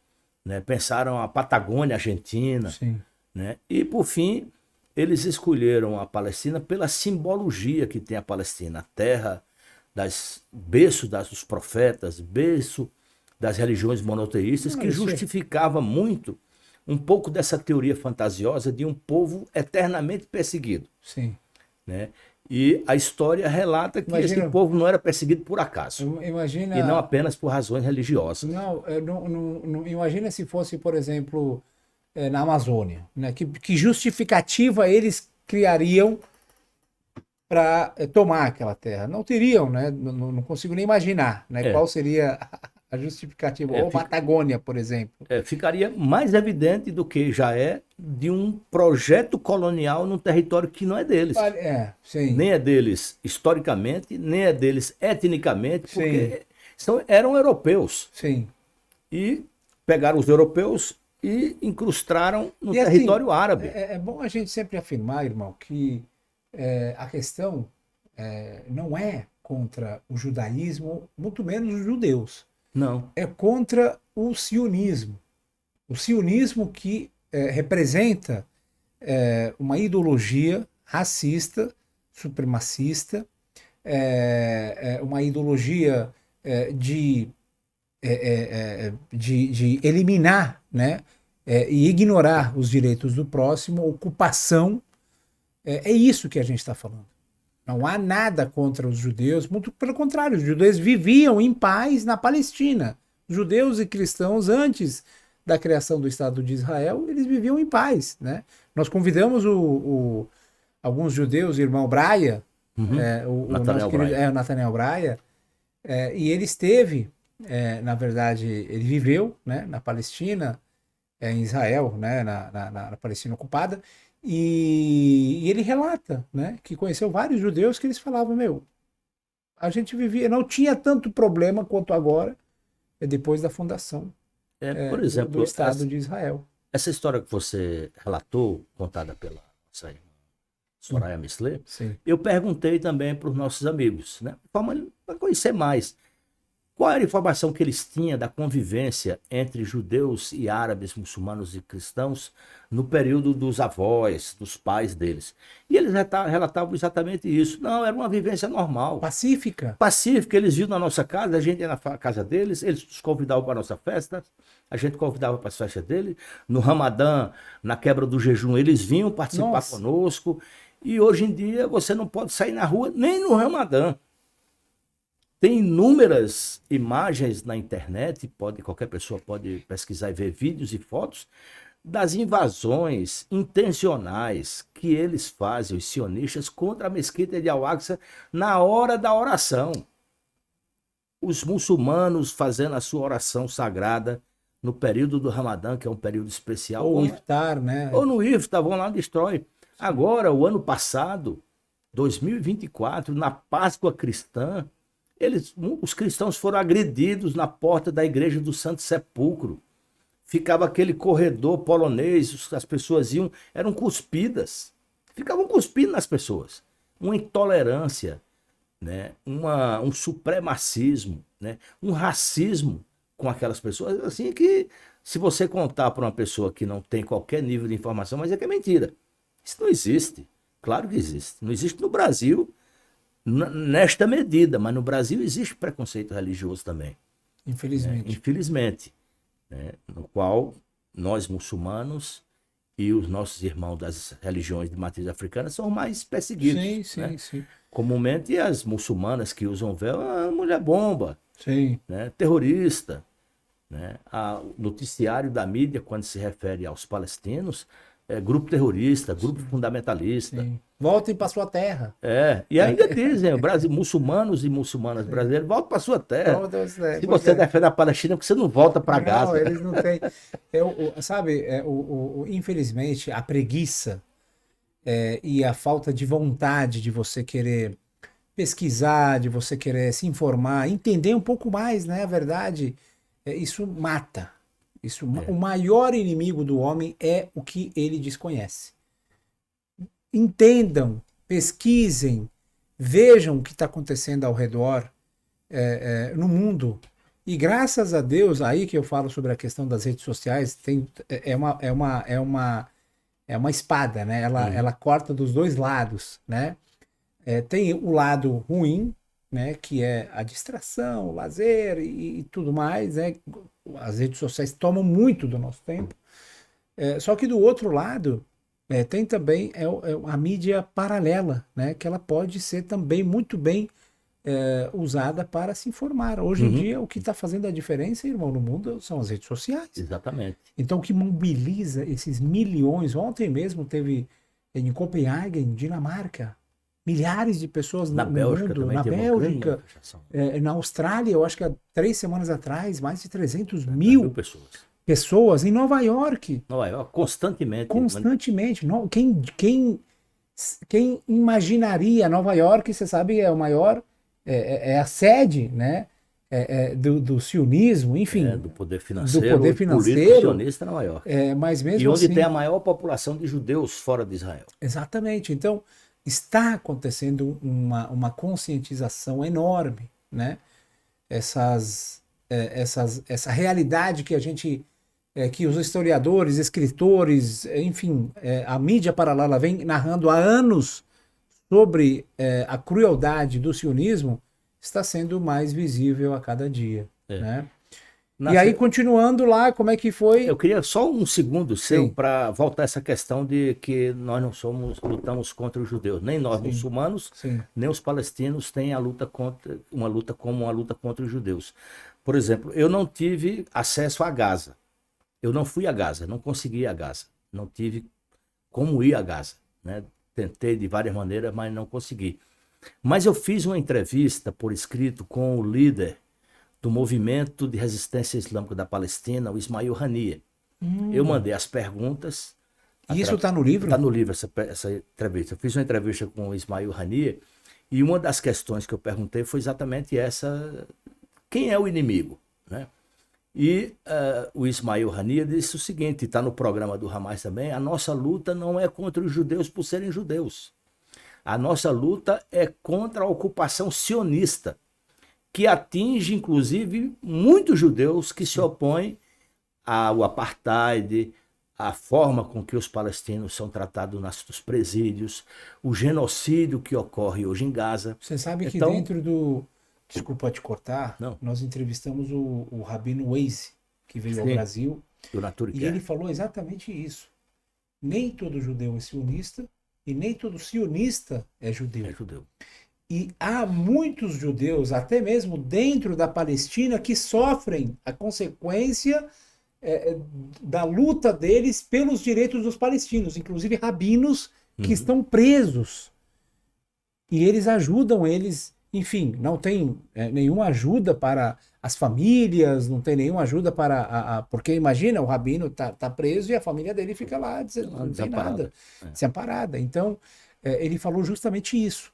né, pensaram a Patagônia, Argentina, sim. né, e por fim eles escolheram a Palestina pela simbologia que tem a Palestina, a terra berço dos profetas, berço das religiões monoteístas, Não, que isso justificava muito um pouco dessa teoria fantasiosa de um povo eternamente perseguido, sim. né? E a história relata que esse Imagina, povo não era perseguido por acaso, e não imagina, apenas por razões religiosas. não, imagina se fosse, por exemplo, na Amazônia, né? Que justificativa eles criariam para tomar aquela terra? Não teriam, né? Não consigo nem imaginar, né? É, Qual seria a justificativa? é, Ou fica, Patagônia, por exemplo. ficaria mais evidente do que já é de um projeto colonial num território que não é deles. Sim, Nem é deles historicamente, nem é deles etnicamente, sim, porque eram europeus. sim. E pegaram os europeus e incrustaram no E assim, território árabe. é bom a gente sempre afirmar, irmão, que a questão não é contra o judaísmo, muito menos os judeus. Não. É contra o sionismo. O sionismo que representa uma ideologia racista, supremacista, uma ideologia de eliminar, né, e ignorar os direitos do próximo, ocupação. É isso que a gente está falando. Não há nada contra os judeus, muito pelo contrário, os judeus viviam em paz na Palestina. Judeus e cristãos, antes da criação do Estado de Israel, eles viviam em paz, né? Nós convidamos alguns judeus, o irmão Braia, o nosso querido Nathaniel Braia, e ele esteve, na verdade, ele viveu, né, na Palestina, em Israel, né, na Palestina ocupada, e ele relata, né, que conheceu vários judeus que eles falavam, a gente vivia, não tinha tanto problema quanto agora, depois da fundação por exemplo, do Estado de Israel. Essa história que você relatou, contada pela nossa irmã Soraya Misler, eu perguntei também para os nossos amigos, né, para conhecer mais. Qual era a informação que eles tinham da convivência entre judeus e árabes, muçulmanos e cristãos no período dos avós, dos pais deles? E eles relatavam exatamente isso. Não, era uma vivência normal. Pacífica. Pacífica. Eles vinham na nossa casa, a gente ia na casa deles, eles nos convidavam para a nossa festa, a gente convidava para as festas deles. No Ramadã, na quebra do jejum, eles vinham participar conosco. E hoje em dia você não pode sair na rua nem no Ramadã. Tem inúmeras imagens na internet, qualquer pessoa pode pesquisar e ver vídeos e fotos das invasões intencionais que eles fazem, os sionistas, contra a mesquita de Al-Aqsa na hora da oração. Os muçulmanos fazendo a sua oração sagrada no período do Ramadã, que é um período especial. Ou iftar, né? Ou no iftar, vão lá e destrói. Agora, o ano passado, 2024, na Páscoa cristã, os cristãos foram agredidos na porta da igreja do Santo Sepulcro. Ficava aquele corredor polonês, as pessoas eram cuspidas. Ficavam cuspindo nas pessoas. Uma intolerância, né? Um supremacismo, né? Um racismo com aquelas pessoas. Assim que, se você contar para uma pessoa que não tem qualquer nível de informação, mas é que é mentira. Isso não existe. Claro que existe. Não existe no Brasil nesta medida, mas no Brasil existe preconceito religioso também. Infelizmente. Infelizmente. Né? No qual nós muçulmanos e os nossos irmãos das religiões de matriz africana são mais perseguidos. Sim. Comumente as muçulmanas que usam véu, mulher bomba, né? Terrorista. Né? O noticiário da mídia, quando se refere aos palestinos, grupo terrorista, grupo fundamentalista. Sim. Voltem para sua terra. E ainda dizem, muçulmanos e muçulmanas brasileiros, voltem para sua terra. Se você defende a Palestina, porque você não volta para Gaza. Não, eles não têm. Sabe, infelizmente, a preguiça e a falta de vontade de você querer pesquisar, de você querer se informar, entender um pouco mais, né? A verdade, isso mata. O maior inimigo do homem é o que ele desconhece. Entendam, pesquisem, vejam o que está acontecendo ao redor no mundo. E graças a Deus, aí que eu falo sobre a questão das redes sociais, é uma espada, né? Ela corta dos dois lados, né? Tem o lado ruim, né? Que é a distração, o lazer e tudo mais, né? As redes sociais tomam muito do nosso tempo. Só que do outro lado, tem também a mídia paralela, né? Que ela pode ser também muito bem usada para se informar. Hoje em dia, o que está fazendo a diferença, irmão, no mundo são as redes sociais. Exatamente. Então, o que mobiliza esses milhões, ontem mesmo teve em Copenhague, Dinamarca, milhares de pessoas no mundo, na Bélgica, na Austrália, eu acho que há 3 semanas atrás, mais de 300 mil pessoas em Nova York. Constantemente. Quem imaginaria Nova York, você sabe, é o maior, é a sede, né? Do sionismo, enfim. Do poder financeiro. Político sionista Nova York. Mas mesmo e onde assim, tem a maior população de judeus fora de Israel. Exatamente. Então, está acontecendo uma conscientização enorme, né? Essa realidade que a gente, que os historiadores, escritores, enfim, a mídia paralela vem narrando há anos sobre a crueldade do sionismo, está sendo mais visível a cada dia, né? E aí, continuando lá, como é que foi? Eu queria só um segundo seu Sim. para voltar a essa questão de que nós não lutamos contra os judeus. Nem nós Sim. muçulmanos, Sim. nem os palestinos têm a luta contra uma luta contra os judeus. Por exemplo, eu não tive acesso a Gaza. Eu não fui a Gaza, não consegui ir a Gaza. Não tive como ir a Gaza, né? Tentei de várias maneiras, mas não consegui. Mas eu fiz uma entrevista por escrito com o líder do movimento de resistência islâmica da Palestina, o Ismail Haniyeh. Eu mandei as perguntas. E isso está no livro? Está no livro essa entrevista. Eu fiz uma entrevista com o Ismail Haniyeh e uma das questões que eu perguntei foi exatamente essa: quem é o inimigo? Né? E o Ismail Haniyeh disse o seguinte, está no programa do Hamas também: a nossa luta não é contra os judeus por serem judeus. A nossa luta é contra a ocupação sionista, que atinge, inclusive, muitos judeus que se opõem ao apartheid, à forma com que os palestinos são tratados nos presídios, o genocídio que ocorre hoje em Gaza. Você sabe que dentro do... Desculpa te cortar, não. Nós entrevistamos o Rabino Weise, que veio ao Brasil, e ele falou exatamente isso. Nem todo judeu é sionista e nem todo sionista é judeu. É judeu. E há muitos judeus, até mesmo dentro da Palestina, que sofrem a consequência da luta deles pelos direitos dos palestinos, inclusive rabinos que estão presos. E eles ajudam eles, enfim, não tem nenhuma ajuda para as famílias, não tem nenhuma ajuda para... porque imagina, o rabino tá preso e a família dele fica lá, não tem nada, desamparada. Então, ele falou justamente isso.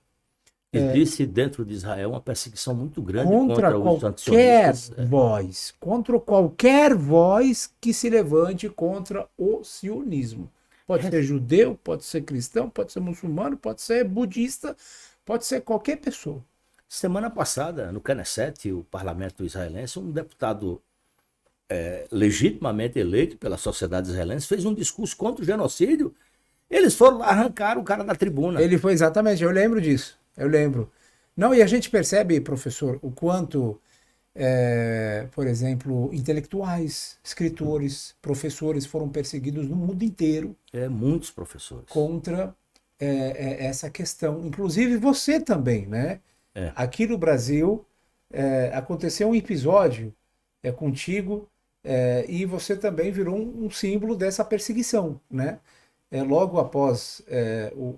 Existe dentro de Israel uma perseguição muito grande contra qualquer voz, contra qualquer voz que se levante contra o sionismo. Pode ser judeu, pode ser cristão, pode ser muçulmano, pode ser budista, pode ser qualquer pessoa. Semana passada, no Knesset, o parlamento israelense, um deputado legitimamente eleito pela sociedade israelense fez um discurso contra o genocídio. Eles foram lá arrancar o cara da tribuna. Ele foi exatamente, eu lembro disso. Eu lembro. Não, e a gente percebe, professor, o quanto, por exemplo, intelectuais, escritores, professores foram perseguidos no mundo inteiro. Muitos professores. Contra essa questão. Inclusive você também, né? Aqui no Brasil, aconteceu um episódio contigo e você também virou um símbolo dessa perseguição, né? Logo após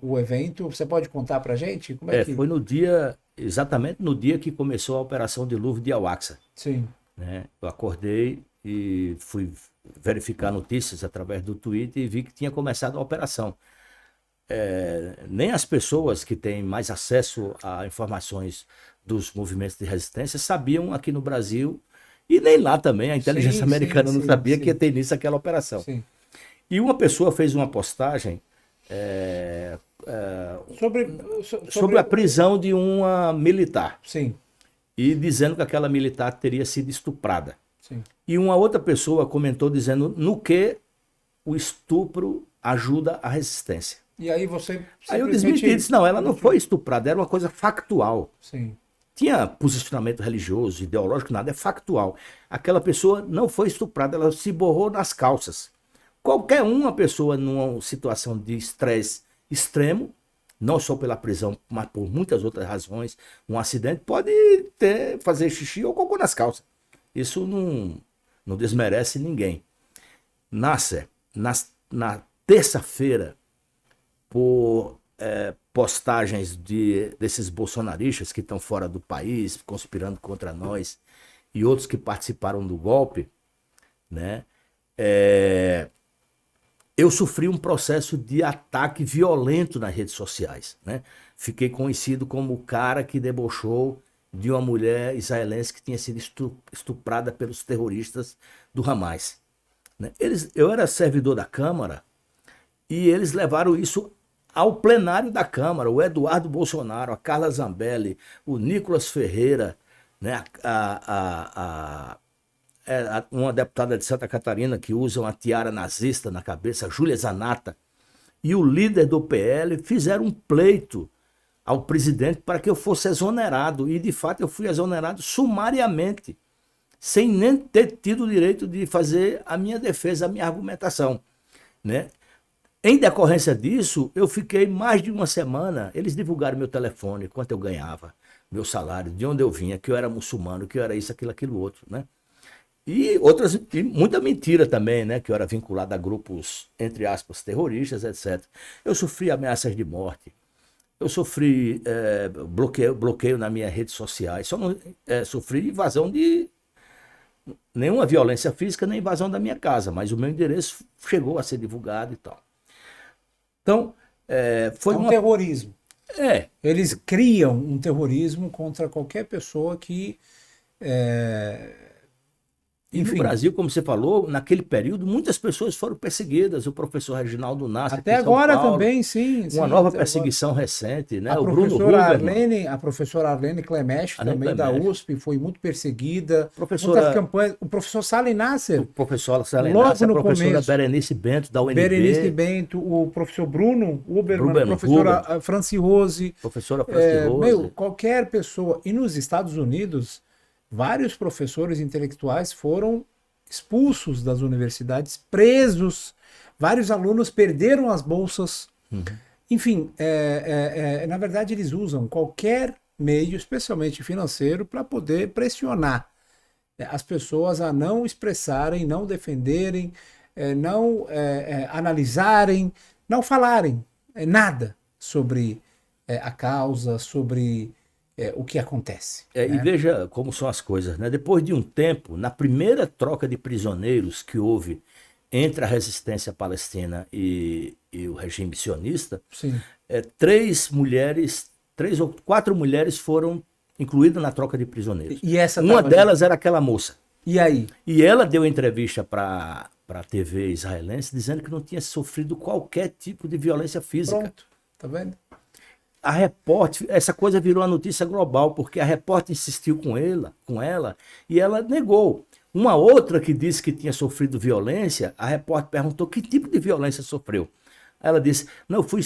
o evento, você pode contar pra gente? Como que... Foi exatamente no dia que começou a operação Dilúvio de Al-Aqsa. Sim. Né? Eu acordei e fui verificar notícias através do Twitter e vi que tinha começado a operação. Nem as pessoas que têm mais acesso a informações dos movimentos de resistência sabiam aqui no Brasil, e nem lá também, a inteligência americana não sabia que ia ter nisso aquela operação. Sim. E uma pessoa fez uma postagem sobre a prisão de uma militar. Sim. E dizendo que aquela militar teria sido estuprada. Sim. E uma outra pessoa comentou dizendo no que o estupro ajuda a resistência. E aí você... Aí eu desmenti e disse, não, ela não foi estuprada, era uma coisa factual. Sim. Tinha posicionamento religioso, ideológico, nada, é factual. Aquela pessoa não foi estuprada, ela se borrou nas calças. Qualquer uma pessoa numa situação de estresse extremo, não só pela prisão, mas por muitas outras razões, um acidente pode fazer xixi ou cocô nas calças. Isso não desmerece ninguém. Nasser, na terça-feira, por postagens desses bolsonaristas que estão fora do país, conspirando contra nós, e outros que participaram do golpe, né? Eu sofri um processo de ataque violento nas redes sociais, né? Fiquei conhecido como o cara que debochou de uma mulher israelense que tinha sido estuprada pelos terroristas do Hamas, né? Eu era servidor da Câmara e eles levaram isso ao plenário da Câmara, o Eduardo Bolsonaro, a Carla Zambelli, o Nicolas Ferreira, né, uma deputada de Santa Catarina que usa uma tiara nazista na cabeça, Júlia Zanata, e o líder do PL fizeram um pleito ao presidente para que eu fosse exonerado. E, de fato, eu fui exonerado sumariamente, sem nem ter tido o direito de fazer a minha defesa, a minha argumentação, né? Em decorrência disso, eu fiquei mais de uma semana, eles divulgaram meu telefone, quanto eu ganhava, meu salário, de onde eu vinha, que eu era muçulmano, que eu era isso, aquilo, outro, né? E muita mentira também, né? Que eu era vinculado a grupos, entre aspas, terroristas, etc. Eu sofri ameaças de morte. Eu sofri bloqueio nas minhas redes sociais. Só não sofri invasão de nenhuma violência física, nem invasão da minha casa. Mas o meu endereço chegou a ser divulgado e tal. Então, foi um terrorismo. É. Eles criam um terrorismo contra qualquer pessoa que... E no Brasil, como você falou, naquele período, muitas pessoas foram perseguidas. O professor Reginaldo Nassi, até agora também, sim. Uma nova perseguição recente, né? A professora Arlene Clemech, também da USP, foi muito perseguida. Muitas campanhas. O professor Salem Nasser. O professor Salem Nasser, a professora Berenice Bento, da UNB. Berenice Bento, o professor Bruno Uberman, a professora Franci Rose. Professora Franci Rose. Qualquer pessoa. E nos Estados Unidos, vários professores intelectuais foram expulsos das universidades, presos. Vários alunos perderam as bolsas. Enfim, na verdade, eles usam qualquer meio, especialmente financeiro, para poder pressionar as pessoas a não expressarem, não defenderem, não analisarem, não falarem nada sobre a causa, sobre o que acontece. Né? E veja como são as coisas, né? Depois de um tempo, na primeira troca de prisioneiros que houve entre a resistência palestina e o regime sionista, três ou quatro mulheres foram incluídas na troca de prisioneiros. E uma delas era aquela moça. E aí? E ela deu entrevista para a TV israelense dizendo que não tinha sofrido qualquer tipo de violência física. Pronto, tá vendo? A repórter, essa coisa virou uma notícia global, porque a repórter insistiu com ela e ela negou. Uma outra que disse que tinha sofrido violência, a repórter perguntou que tipo de violência sofreu. Ela disse, não, eu fui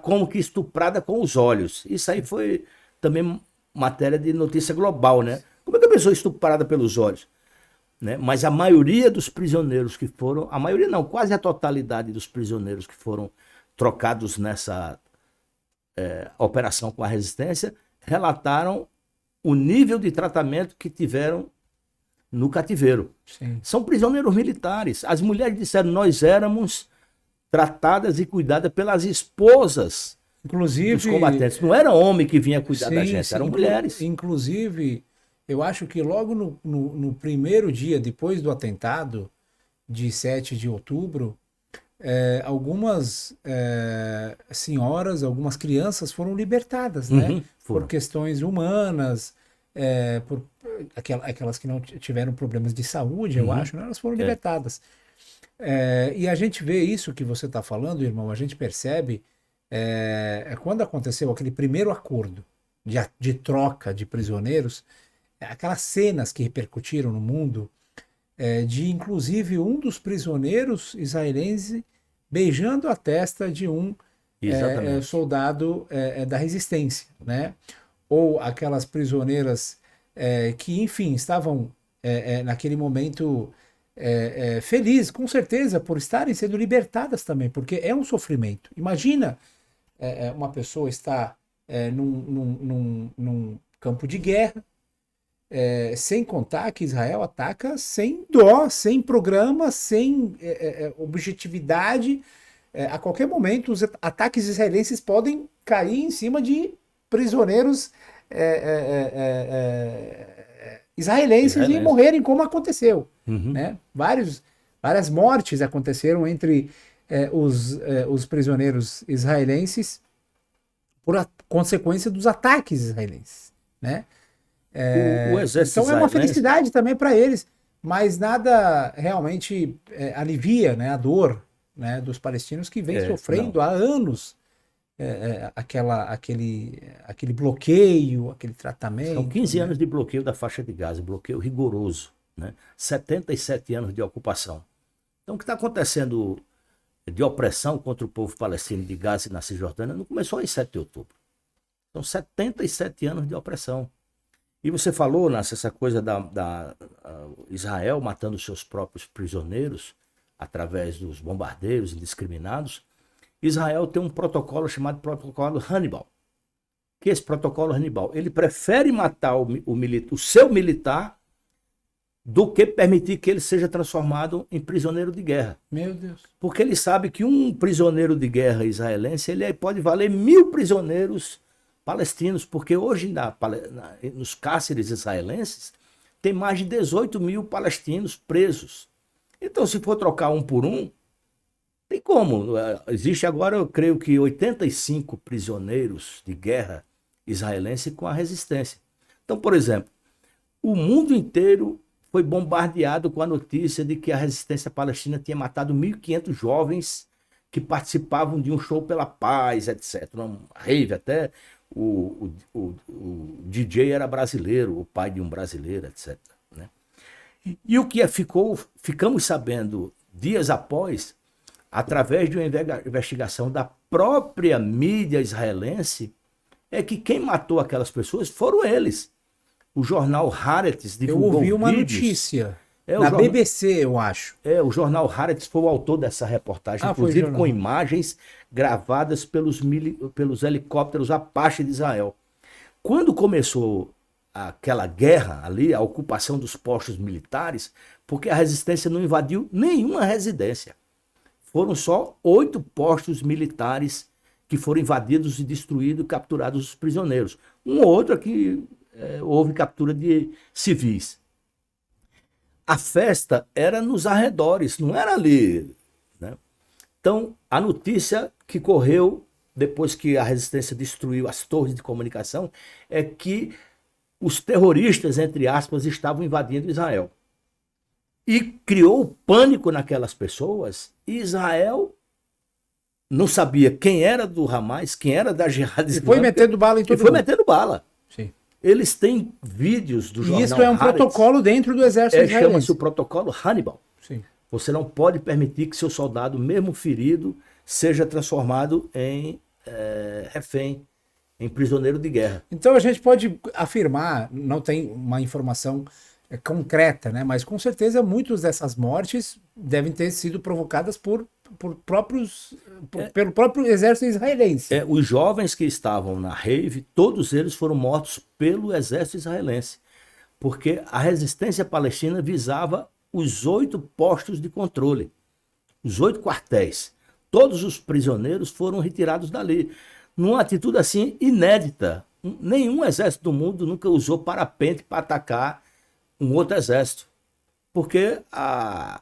como que estuprada com os olhos. Isso aí foi também matéria de notícia global, né? Como é que a pessoa é estuprada pelos olhos? Né? Mas a maioria dos prisioneiros que foram, a maioria não, quase a totalidade dos prisioneiros que foram trocados nessa operação com a resistência, relataram o nível de tratamento que tiveram no cativeiro. Sim. São prisioneiros militares. As mulheres disseram, nós éramos tratadas e cuidadas pelas esposas dos combatentes. Não era homem que vinha cuidar da gente, eram mulheres. Inclusive, eu acho que logo no primeiro dia, depois do atentado de 7 de outubro, algumas senhoras, algumas crianças foram libertadas, né? Por questões humanas, por aquelas que não tiveram problemas de saúde, eu acho, né? Elas foram libertadas. E a gente vê isso que você está falando, irmão, a gente percebe quando aconteceu aquele primeiro acordo de troca de prisioneiros, aquelas cenas que repercutiram no mundo, de inclusive um dos prisioneiros israelenses beijando a testa de um soldado da resistência, né? Ou aquelas prisioneiras que, enfim, estavam naquele momento felizes, com certeza, por estarem sendo libertadas também, porque é um sofrimento. Imagina uma pessoa estar num campo de guerra, sem contar que Israel ataca sem dó, sem programa, sem objetividade. A qualquer momento, os ataques israelenses podem cair em cima de prisioneiros israelenses e morrerem, como aconteceu. Né? Várias mortes aconteceram entre os prisioneiros israelenses por consequência dos ataques israelenses. Né? Então é uma felicidade também para eles, mas nada realmente alivia, né, a dor, né, dos palestinos que vêm sofrendo há anos aquele bloqueio, aquele São tratamento, 15 né? anos de bloqueio da faixa de Gaza, bloqueio rigoroso, né? 77 anos de ocupação. Então, o que está acontecendo de opressão contra o povo palestino de Gaza e na Cisjordânia não começou em 7 de outubro. São 77 anos de opressão. E você falou, Nássio, essa coisa da Israel matando seus próprios prisioneiros através dos bombardeios indiscriminados. Israel tem um protocolo chamado Protocolo Hannibal. Que esse protocolo Hannibal, ele prefere matar o seu militar do que permitir que ele seja transformado em prisioneiro de guerra. Meu Deus. Porque ele sabe que um prisioneiro de guerra israelense ele pode valer 1000 prisioneiros palestinos, porque hoje nos cárceres israelenses tem mais de 18 mil palestinos presos. Então, se for trocar um por um, tem como. Existe agora, eu creio que 85 prisioneiros de guerra israelense com a resistência. Então, por exemplo, o mundo inteiro foi bombardeado com a notícia de que a resistência palestina tinha matado 1.500 jovens que participavam de um show pela paz, etc. Uma rave, até o DJ era brasileiro, o pai de um brasileiro, etc. Né? E o que ficamos sabendo dias após, através de uma investigação da própria mídia israelense, é que quem matou aquelas pessoas foram eles. O jornal Haaretz divulgou Eu ouvi uma vídeos. Notícia na BBC, eu acho. O jornal Haaretz foi o autor dessa reportagem, inclusive com imagens gravadas pelos helicópteros Apache de Israel. Quando começou aquela guerra ali, a ocupação dos postos militares, porque a resistência não invadiu nenhuma residência. Foram só 8 postos militares que foram invadidos e destruídos e capturados os prisioneiros. Um ou outro aqui houve captura de civis. A festa era nos arredores, não era ali. Né? Então, a notícia que correu depois que a resistência destruiu as torres de comunicação é que os terroristas, entre aspas, estavam invadindo Israel. E criou pânico naquelas pessoas. E Israel não sabia quem era do Hamas, quem era da Jihad Islâmica. E foi metendo bala em todo mundo. E foi metendo bala. Sim. Eles têm vídeos do jornal Haaretz. E isso é um protocolo dentro do exército israelense. Chama-se o protocolo Hannibal. Sim. Você não pode permitir que seu soldado, mesmo ferido, seja transformado em refém, em prisioneiro de guerra. Então a gente pode afirmar, não tem uma informação concreta, né? Mas com certeza muitas dessas mortes devem ter sido provocadas pelo próprio exército israelense. Os jovens que estavam na rave, todos eles foram mortos pelo exército israelense, porque a resistência palestina visava os 8 postos de controle, os 8 quartéis. Todos os prisioneiros foram retirados dali, numa atitude assim inédita. Nenhum exército do mundo nunca usou parapente para atacar um outro exército, porque a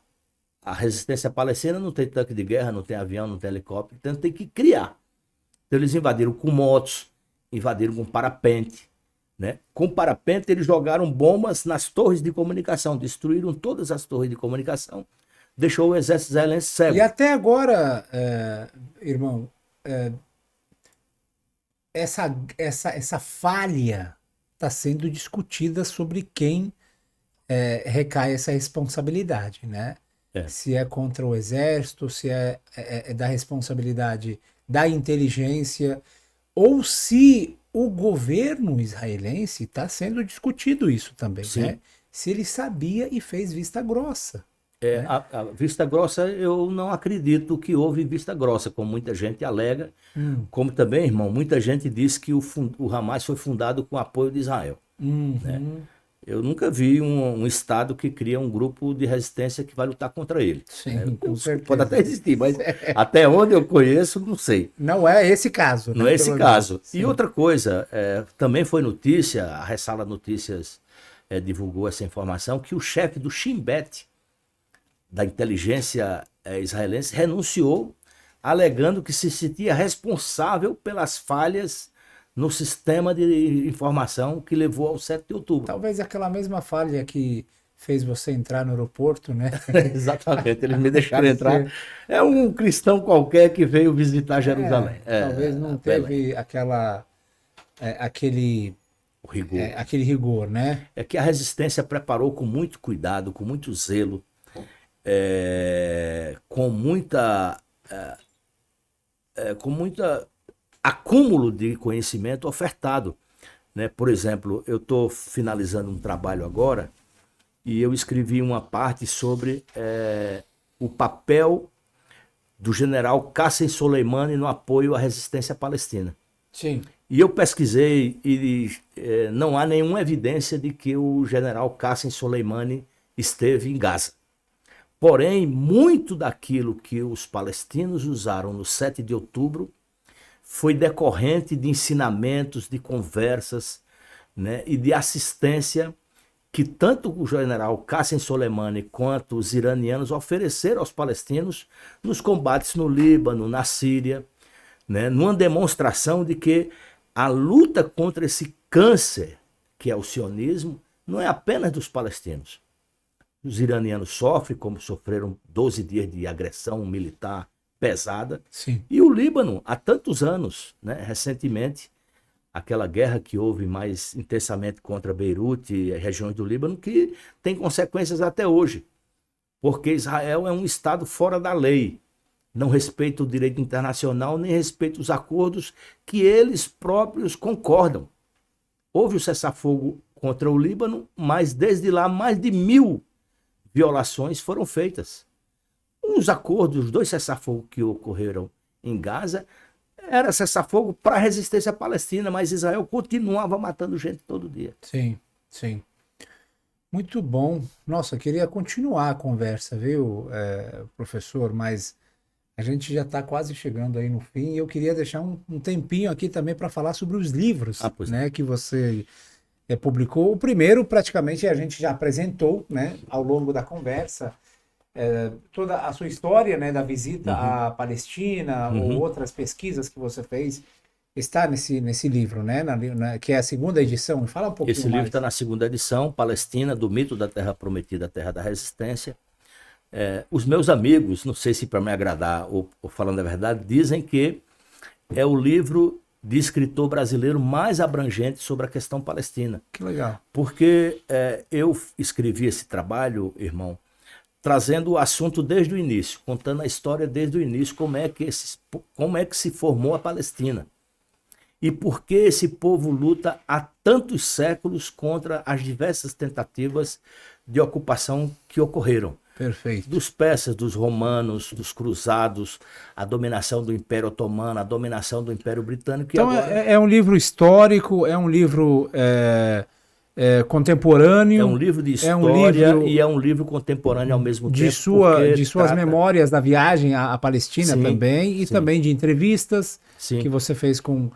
resistência palestina não tem tanque de guerra, não tem avião, não tem helicóptero, então tem que criar. Então eles invadiram com motos, invadiram com parapente. Né? Com parapente eles jogaram bombas nas torres de comunicação, destruíram todas as torres de comunicação, deixou o exército israelense cego. E até agora, irmão, essa falha está sendo discutida sobre quem recai essa responsabilidade, né? Se é contra o exército, se é da responsabilidade da inteligência, ou se o governo israelense, está sendo discutido isso também, né? Se ele sabia e fez vista grossa. Né? A vista grossa, eu não acredito que houve vista grossa, como muita gente alega, como também, irmão, muita gente diz que o Hamas foi fundado com apoio de Israel. Né? Eu nunca vi um Estado que cria um grupo de resistência que vai lutar contra ele. Sim, com certeza. Pode até existir, mas até onde eu conheço, não sei. Não é esse caso. Não é esse caso. E outra coisa, também foi notícia, a Ressala Notícias divulgou essa informação, que o chefe do Shin Bet, da inteligência israelense, renunciou, alegando que se sentia responsável pelas falhas no sistema de informação que levou ao 7 de outubro. Talvez aquela mesma falha que fez você entrar no aeroporto, né? Exatamente, eles me deixaram entrar. É um cristão qualquer que veio visitar Jerusalém. Talvez não teve aquele rigor. aquele rigor, né? É que a resistência preparou com muito cuidado, com muito zelo, com muita acúmulo de conhecimento ofertado, né? Por exemplo, eu estou finalizando um trabalho agora e eu escrevi uma parte sobre o papel do general Qassem Soleimani no apoio à resistência palestina. Sim. E eu pesquisei e não há nenhuma evidência de que o general Qassem Soleimani esteve em Gaza. Porém, muito daquilo que os palestinos usaram no 7 de outubro foi decorrente de ensinamentos, de conversas, né, e de assistência que tanto o general Qassem Soleimani quanto os iranianos ofereceram aos palestinos nos combates no Líbano, na Síria, né, numa demonstração de que a luta contra esse câncer, que é o sionismo, não é apenas dos palestinos. Os iranianos sofrem, como sofreram 12 dias de agressão militar pesada. Sim. E o Líbano, há tantos anos, né, recentemente, aquela guerra que houve mais intensamente contra Beirute e regiões do Líbano, que tem consequências até hoje. Porque Israel é um Estado fora da lei. Não respeita o direito internacional, nem respeita os acordos que eles próprios concordam. Houve o cessar-fogo contra o Líbano, mas desde lá mais de 1000 violações foram feitas. Os acordos, os 2 cessar-fogo que ocorreram em Gaza, era cessar-fogo para a resistência palestina, mas Israel continuava matando gente todo dia. Sim, sim. Muito bom. Nossa, queria continuar a conversa, viu, professor? Mas a gente já está quase chegando aí no fim e eu queria deixar um tempinho aqui também para falar sobre os livros, né, que você publicou. O primeiro, praticamente, a gente já apresentou, né, ao longo da conversa, toda a sua história, né, da visita à Palestina ou outras pesquisas que você fez, está nesse livro, né, que é a 2ª edição. Fala um pouquinho mais. Esse livro está na 2ª edição, Palestina, do mito da terra prometida à terra da resistência. Os meus amigos, não sei se para me agradar ou falando a verdade, dizem que é o livro de escritor brasileiro mais abrangente sobre a questão palestina. Que legal. Porque eu escrevi esse trabalho, irmão, trazendo o assunto desde o início, contando a história desde o início, como é que se formou a Palestina. E por que esse povo luta há tantos séculos contra as diversas tentativas de ocupação que ocorreram. Perfeito. Dos persas, dos romanos, dos cruzados, a dominação do Império Otomano, a dominação do Império Britânico. Então agora... é um livro histórico, é um livro contemporâneo. É um livro de história e é um livro contemporâneo ao mesmo tempo. De suas memórias da viagem à Palestina, sim, também, e sim, também de entrevistas, sim, que você fez com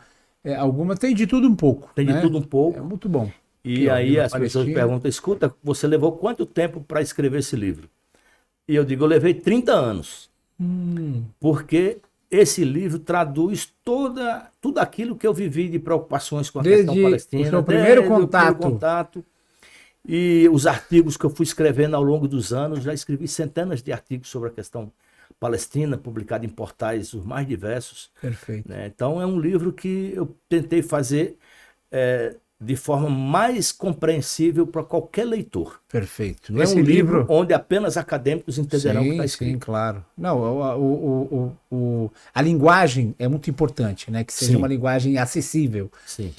alguma. Tem de tudo um pouco. Tem, né, de tudo um pouco. É muito bom. E aí as pessoas perguntam, escuta, você levou quanto tempo para escrever esse livro? E eu digo, eu levei 30 anos. Porque esse livro traduz tudo aquilo que eu vivi de preocupações com a questão palestina. O seu primeiro contato. E os artigos que eu fui escrevendo ao longo dos anos, já escrevi centenas de artigos sobre a questão palestina, publicado em portais os mais diversos. Perfeito. Né? Então é um livro que eu tentei fazer de forma mais compreensível para qualquer leitor. Perfeito. Não é um livro onde apenas acadêmicos entenderão o que está escrito. Sim, claro. Não, a linguagem é muito importante, né? Que seja, sim, uma linguagem acessível. Sim.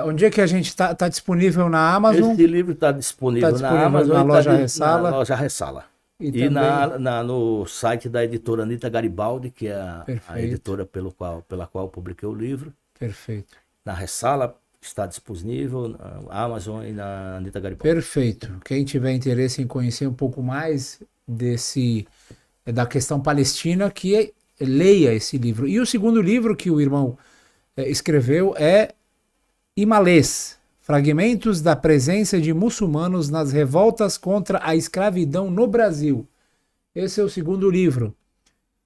Onde é que a gente está disponível na Amazon? Esse livro está disponível na Amazon, na loja Ressala. Na loja Ressala. E também... no site da editora Anita Garibaldi, que é a editora pela qual eu publiquei o livro. Perfeito. Na Ressala está disponível, na Amazon e na Anita Garibaldi. Perfeito. Quem tiver interesse em conhecer um pouco mais da questão palestina, que leia esse livro. E o segundo livro que o irmão escreveu é Himalês, Fragmentos da presença de muçulmanos nas revoltas contra a escravidão no Brasil. Esse é o segundo livro.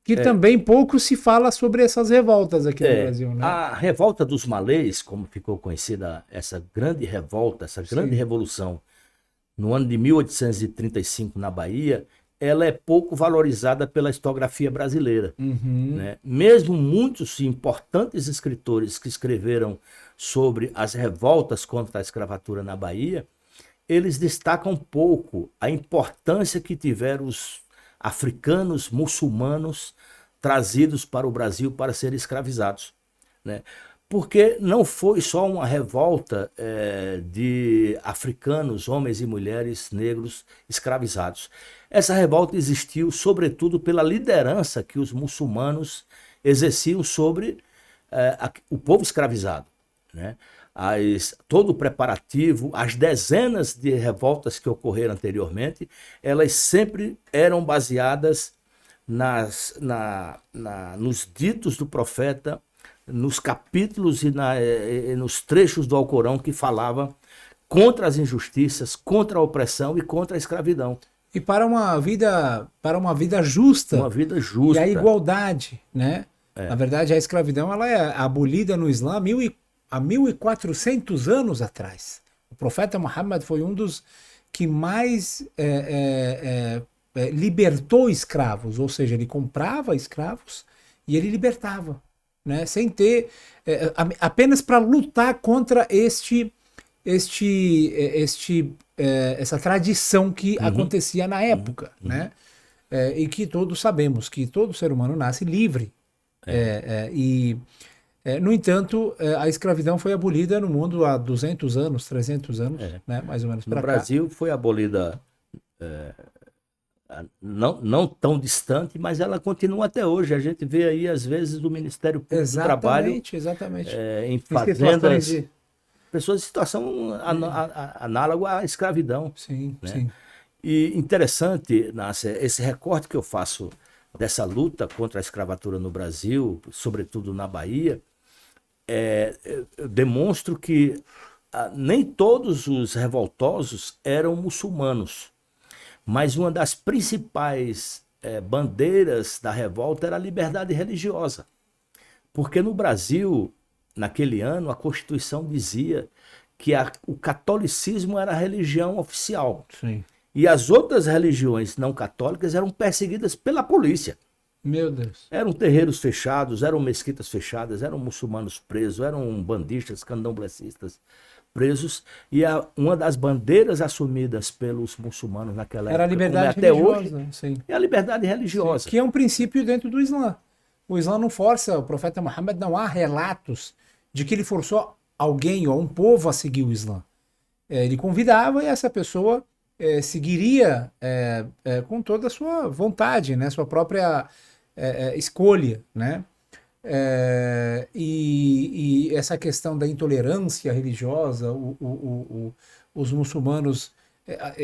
Que também pouco se fala sobre essas revoltas aqui no Brasil, né? A revolta dos malês, como ficou conhecida, essa grande revolta, essa grande, sim, revolução no ano de 1835 na Bahia, ela é pouco valorizada pela historiografia brasileira. Uhum. Né? Mesmo muitos importantes escritores que escreveram sobre as revoltas contra a escravatura na Bahia, eles destacam pouco a importância que tiveram os africanos muçulmanos trazidos para o Brasil para serem escravizados. Né? Porque não foi só uma revolta de africanos, homens e mulheres negros escravizados. Essa revolta existiu, sobretudo, pela liderança que os muçulmanos exerciam sobre o povo escravizado. Né? Todo o preparativo, as dezenas de revoltas que ocorreram anteriormente, elas sempre eram baseadas nos ditos do profeta, nos capítulos e nos trechos do Alcorão que falava contra as injustiças, contra a opressão e contra a escravidão. E para uma vida justa. Uma vida justa. E a igualdade, né? Na verdade, a escravidão ela é abolida no Islã há 1400 anos atrás. O profeta Muhammad foi um dos que mais libertou escravos, ou seja, ele comprava escravos e ele libertava, né? Sem ter apenas para lutar contra essa tradição que acontecia na época, né? E que todos sabemos que todo ser humano nasce livre. No entanto, a escravidão foi abolida no mundo há 200 anos, 300 anos, né? Mais ou menos para cá. No Brasil foi abolida não tão distante, mas ela continua até hoje. A gente vê aí, às vezes, o Ministério Público do Trabalho em fazendas, pessoas em situação análoga à escravidão. Sim, né? sim. E interessante, Nácia, esse recorte que eu faço dessa luta contra a escravatura no Brasil, sobretudo na Bahia, eu demonstro que nem todos os revoltosos eram muçulmanos. Mas uma das principais bandeiras da revolta era a liberdade religiosa. Porque no Brasil, naquele ano, a Constituição dizia que o catolicismo era a religião oficial. Sim. E as outras religiões não católicas eram perseguidas pela polícia. Meu Deus. Eram terreiros fechados, eram mesquitas fechadas, eram muçulmanos presos, eram bandistas, candomblecistas presos, e uma das bandeiras assumidas pelos muçulmanos naquela época, era a liberdade até religiosa, hoje, sim. É a liberdade religiosa. Sim, que é um princípio dentro do Islã. O Islã não força, o profeta Muhammad, não há relatos de que ele forçou alguém ou um povo a seguir o Islã. Ele convidava e essa pessoa seguiria com toda a sua vontade, né, sua própria escolha, né? E essa questão da intolerância religiosa, os muçulmanos,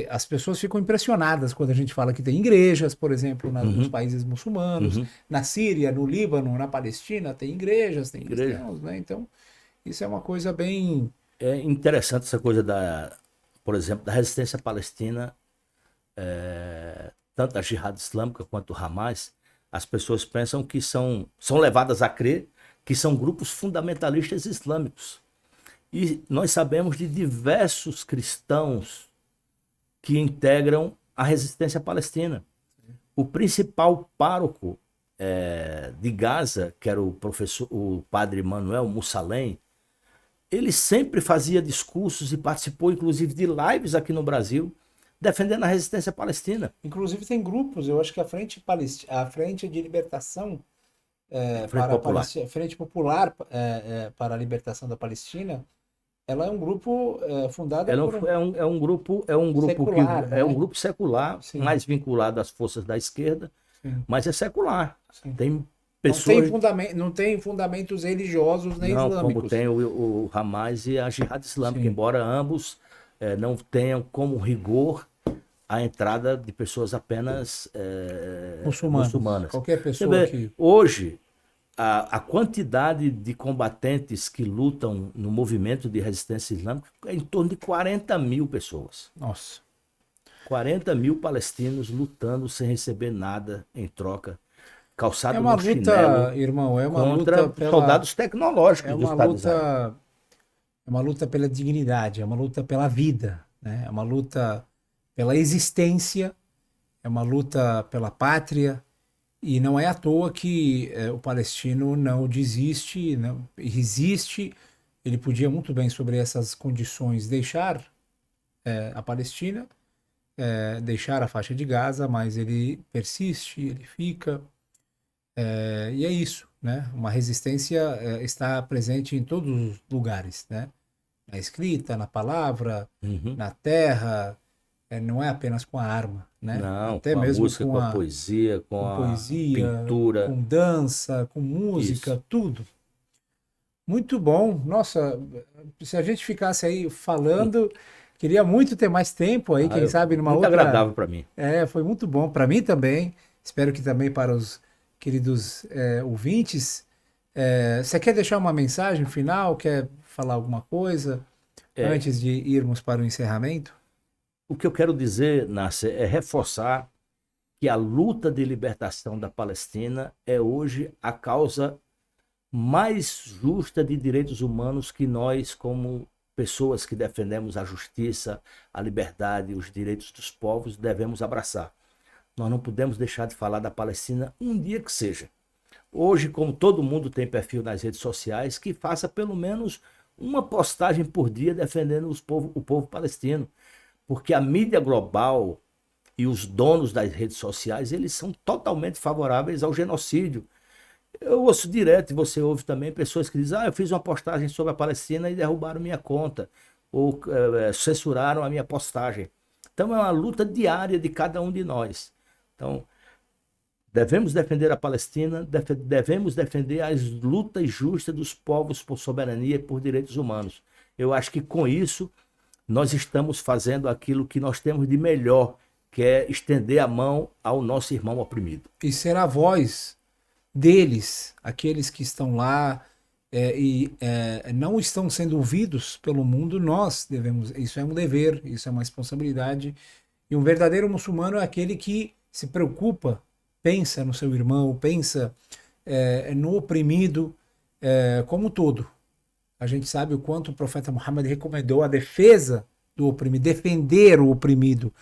as pessoas ficam impressionadas quando a gente fala que tem igrejas, por exemplo, nos países muçulmanos, na Síria, no Líbano, na Palestina, tem igrejas, tem cristãos, né? Então, isso é uma coisa bem... É interessante essa coisa por exemplo, da resistência palestina, tanto a Jihad Islâmica quanto o Hamas. As pessoas pensam que são levadas a crer que são grupos fundamentalistas islâmicos. E nós sabemos de diversos cristãos que integram a resistência palestina. O principal pároco de Gaza, que era o padre Manuel Mussalem, ele sempre fazia discursos e participou, inclusive, de lives aqui no Brasil, defendendo a resistência palestina. Inclusive tem grupos, eu acho que a Frente de Libertação, Frente Popular para a Libertação da Palestina, ela é um grupo fundado é um grupo secular, né? É um grupo secular, sim, mais vinculado às forças da esquerda, sim, mas é secular. Sim. Tem pessoas... Não tem fundamentos religiosos nem islâmicos. Como tem o Hamas e a Jihad Islâmica, sim, embora ambos não tenham como rigor a entrada de pessoas apenas muçulmanas. Qualquer pessoa que... Hoje, a quantidade de combatentes que lutam no movimento de resistência islâmica é em torno de 40 mil pessoas. Nossa. 40 mil palestinos lutando sem receber nada em troca. Calçado no chinelo, irmão, contra soldados tecnológicos do Estado de Israel. É uma luta pela dignidade, é uma luta pela vida, né? É uma luta pela existência, é uma luta pela pátria, e não é à toa que o palestino não desiste, não resiste. Ele podia muito bem, sobre essas condições, deixar a Palestina, deixar a faixa de Gaza, mas ele persiste, ele fica, e é isso, né? Uma resistência está presente em todos os lugares, né? Na escrita, na palavra, Uhum. na terra, não é apenas com a arma, né? Não, Até com a mesmo música, com a poesia, com com a poesia, pintura. com dança, com Isso. música, tudo. Muito bom. Nossa, se a gente ficasse aí falando, queria muito ter mais tempo aí, quem sabe numa Muito outra. agradável para mim. Foi muito bom para mim também. Espero que também para os queridos ouvintes. Você quer deixar uma mensagem final? Quer falar alguma coisa É, antes de irmos para o encerramento? o que eu quero dizer, Nasser, é reforçar que a luta de libertação da Palestina é hoje a causa mais justa de direitos humanos que nós, como pessoas que defendemos a justiça, a liberdade, os direitos dos povos, devemos abraçar. Nós não podemos deixar de falar da Palestina um dia que seja. Hoje, como todo mundo tem perfil nas redes sociais, que faça pelo menos uma postagem por dia defendendo o povo palestino. Porque a mídia global e os donos das redes sociais, eles são totalmente favoráveis ao genocídio. Eu ouço direto, e você ouve também, pessoas que dizem: eu fiz uma postagem sobre a Palestina e derrubaram minha conta, ou censuraram a minha postagem. Então é uma luta diária de cada um de nós. Então, devemos defender a Palestina, devemos defender as lutas justas dos povos por soberania e por direitos humanos. Eu acho que com isso nós estamos fazendo aquilo que nós temos de melhor, que é estender a mão ao nosso irmão oprimido. E ser a voz deles, aqueles que estão lá e não estão sendo ouvidos pelo mundo, nós devemos. Isso é um dever, isso é uma responsabilidade. E um verdadeiro muçulmano é aquele que se preocupa, pensa no seu irmão, pensa no oprimido como um todo. A gente sabe o quanto o profeta Muhammad recomendou a defesa do oprimido, defender o oprimido.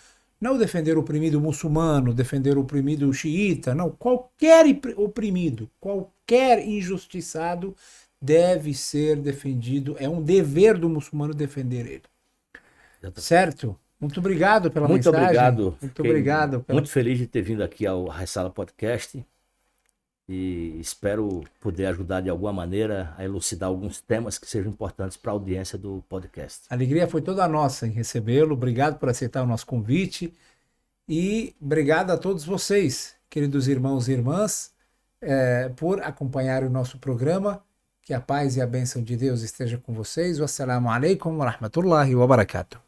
Não defender o oprimido muçulmano, defender o oprimido xiita, não. Qualquer oprimido, qualquer injustiçado deve ser defendido. É um dever do muçulmano defender ele. Certo? Muito obrigado pela Muito mensagem. obrigado. Muito obrigado. Muito feliz de ter vindo aqui ao Ressala Podcast e espero poder ajudar de alguma maneira a elucidar alguns temas que sejam importantes para a audiência do podcast. A alegria foi toda nossa em recebê-lo. Obrigado por aceitar o nosso convite e obrigado a todos vocês, queridos irmãos e irmãs, por acompanhar o nosso programa. Que a paz e a bênção de Deus esteja com vocês. Wassalamu alaikum wa rahmatullahi wa barakatuh.